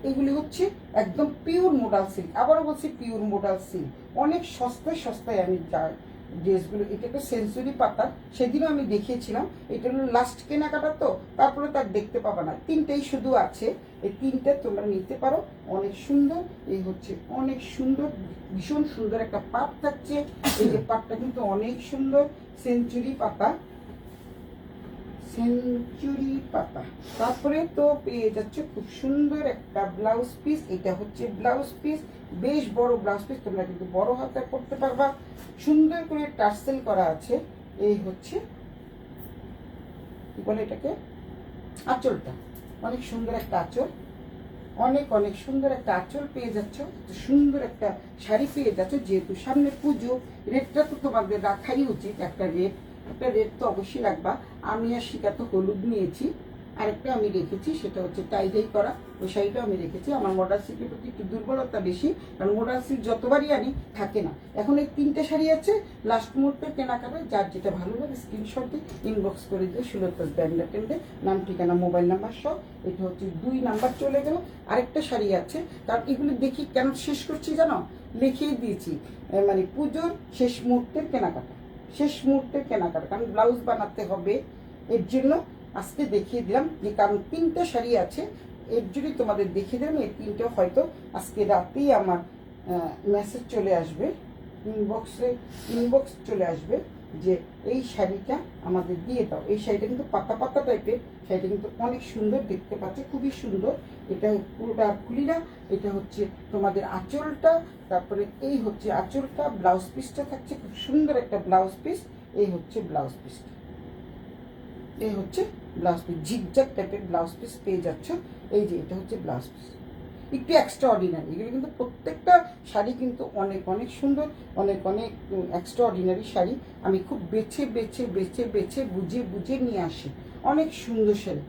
এইগুলি হচ্ছে একদম পিওর মোডাল সিল্ক। আবারও বলছি, পিওর মোডাল সিল্ক। অনেক সস্তায় সস্তায় আমি যাই ড্রেসগুলো। এটা তো সেঞ্চুরি পাতা, সেদিনও আমি দেখিয়েছিলাম। এটা হলো লাস্ট কেনাকাটা, তো তারপরে তার দেখতে পাবা না। 3টেই শুধু আছে, এই 3টে তোমরা নিতে পারো, অনেক সুন্দর। এই হচ্ছে অনেক সুন্দর, ভীষণ সুন্দর একটা পাট থাকছে। এই যে পাটটা কিন্তু অনেক সুন্দর, সেঞ্চুরি পাতা, সেঞ্চুরি পাতা। তারপরে তো পেয়ে যাচ্ছে খুব সুন্দর একটা ব্লাউজ পিস। এটা হচ্ছে ব্লাউজ পিস, বেশ বড় ব্লাউজ পিস, তোমরা কিন্তু বড় হাতে করতে পারবা। সুন্দর করে টার্সেল করা আছে। এই হচ্ছে কি বলে এটাকে, আঁচলটা। অনেক সুন্দর একটা আঁচল, অনেক অনেক সুন্দর একটা আঁচল পেয়ে যাচ্ছ। সুন্দর একটা শাড়ি পেয়ে যাচ্ছ। যেহেতু সামনে পুজো, রেটটা তো তোমাদের রাখাই উচিত। একটা রেট তো অবশ্যই রাখবা। আমি আর শিকা তো হলুদ নিয়েছি, আরেকটা আমি রেখেছি, সেটা হচ্ছে টাইডাই করা, ওই শাড়িটা আমি রেখেছি। আমার মডাল সিল্কের প্রতি একটু দুর্বলতা বেশি, কারণ মডাল সিল্ক যতবারই আনি থাকে না। এখন এই 3টে শাড়ি আছে, লাস্ট মুহূর্তে কেনাকাটায় যার যেটা ভালো লাগে স্ক্রিনশট দিয়ে ইনবক্স করে দিয়ে সুলতাস ব্যান্ডা টেন্ডে, নাম ঠিকানা মোবাইল নাম্বার সব। এটা হচ্ছে 2 নাম্বার চলে গেল। আরেকটা শাড়ি আছে, কারণ এগুলো দেখি কেন শেষ করছি জানো, লিখিয়ে দিয়েছি, মানে পুজোর শেষ মুহূর্তের কেনাকাটা, শেষ মুহূর্তের কেনাকাটা, কারণ ব্লাউজ বানাতে হবে। এর জন্য আজকে দেখিয়ে দিলাম, যে কারণ 3টে শাড়ি আছে, এর জন্যই তোমাদের দেখিয়ে দিলাম। এই 3টে হয়তো আজকে রাতেই আমার মেসেজ চলে আসবে, ইনবক্স চলে আসবে যে এই শাড়িটা আমাদের দিয়ে দাও। এই শাড়িটা কিন্তু পাতা পাতা টাইপের, শাড়িটা কিন্তু অনেক সুন্দর দেখতে পাচ্ছে, খুবই সুন্দর। এটা পুরোটা খুলি না, এটা হচ্ছে তোমাদের আঁচলটা, তারপরে এই হচ্ছে আঁচলটা, ব্লাউজ পিসটা থাকছে খুব সুন্দর একটা ব্লাউজ পিস। এই হচ্ছে ব্লাউজ পিসটা, এই হচ্ছে ব্লাউজ পিস, ঝিকঝাক টাইপের ব্লাউজ পিস পেয়ে যাচ্ছ। এই যে এটা হচ্ছে ব্লাউজ পিস, একটু এক্সট্রা অর্ডিনারি। এগুলো কিন্তু প্রত্যেকটা শাড়ি কিন্তু অনেক অনেক সুন্দর, অনেক অনেক এক্সট্রা অর্ডিনারি শাড়ি। আমি খুব বেছে বেছে বেছে বেছে বুঝে বুঝে নিয়ে আসি, অনেক সুন্দর শাড়ি।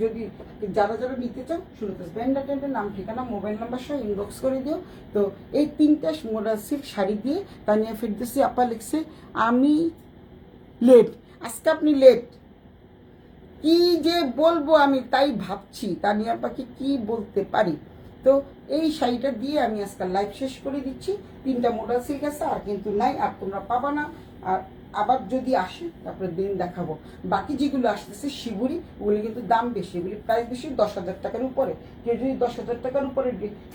যদি যারা যারা নিতে চাও, সুলতাস ব্যান্ডা টেন্ডের নাম ঠিকানা মোবাইল নাম্বার সহ ইনবক্স করে দিও। তো এই 3টা মডাল সিল্ক শাড়ি দিয়ে তানিয়া ফেরদৌসী আপা লিখছে, আমি লেট। আজকে আপনি লেট, কি যে বলবো আমি তাই ভাবছি, তানিয়া পাখি কি বলতে পারি। তো এই শাড়িটা দিয়ে আমি আজকাল লাইভ শেষ করে দিচ্ছি। 3টা মডাল সিল্ক আছে, আর কিন্তু নাই, আর তোমরা পাবা না। আর আবার যদি আসে তারপরে দিন দেখাবো। বাকি যেগুলো আসতেছে শিবুরি, ওগুলো কিন্তু দাম বেশি, এগুলি প্রাইস বেশি, 10,000 টাকার উপরে। কেউ যদি 10,000 টাকার উপরে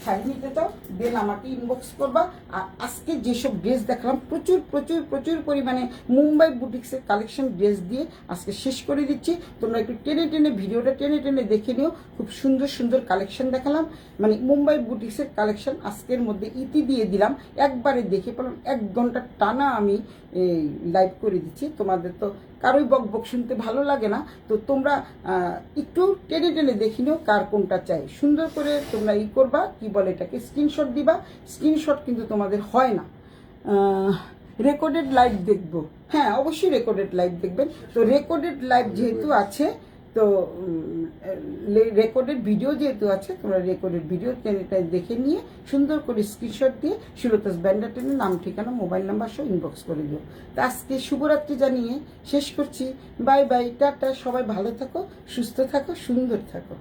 শাড়ি নিতে চাও, দেন আমাকে ইনবক্স করবা। আর আজকে যেসব ড্রেস দেখলাম, প্রচুর প্রচুর প্রচুর পরিমাণে মুম্বাই বুটিক্সের কালেকশন ড্রেস দিয়ে আজকে শেষ করে দিচ্ছি। তোমরা একটু টেনে টেনে ভিডিওটা টেনে টেনে দেখে নিও, খুব সুন্দর সুন্দর কালেকশন দেখালাম। মানে মুম্বাই বুটিক্সের কালেকশন আজকের মধ্যে ইতি দিয়ে দিলাম, একবারে দেখে পেলাম। 1 ঘন্টা টানা আমি লাইভ লাইভ করে দিচ্ছি। তোমাদের তো কারোই বক বক শুনতে ভালো লাগে না, তো তোমরা একটু টেনে টেনে দেখি নিও কার কোনটা চাই। সুন্দর করে তোমরা করবা, কি বলে এটাকে, স্ক্রিনশট দিবা। স্ক্রিনশট কিন্তু তোমাদের হয় না। রেকর্ডেড লাইভ দেখবো, হ্যাঁ অবশ্যই রেকর্ডেড লাইভ দেখবেন। তো রেকর্ডেড লাইভ যেহেতু আছে, তো রেকর্ডেড ভিডিও যেহেতু আছে, তোমরা রেকর্ডেড ভিডিও দেখে নিয়ে সুন্দর করে স্ক্রিনশট দিয়ে সুলতাস ব্যান্ডাটেনের নাম, ঠিকানা, মোবাইল নাম্বার সহ ইনবক্স করে দিও। তো আজকে শুভরাত্রি জানিয়ে শেষ করছি। Bye bye, tata. সবাই ভালো থাকো, সুস্থ থাকো, সুন্দর থাকো।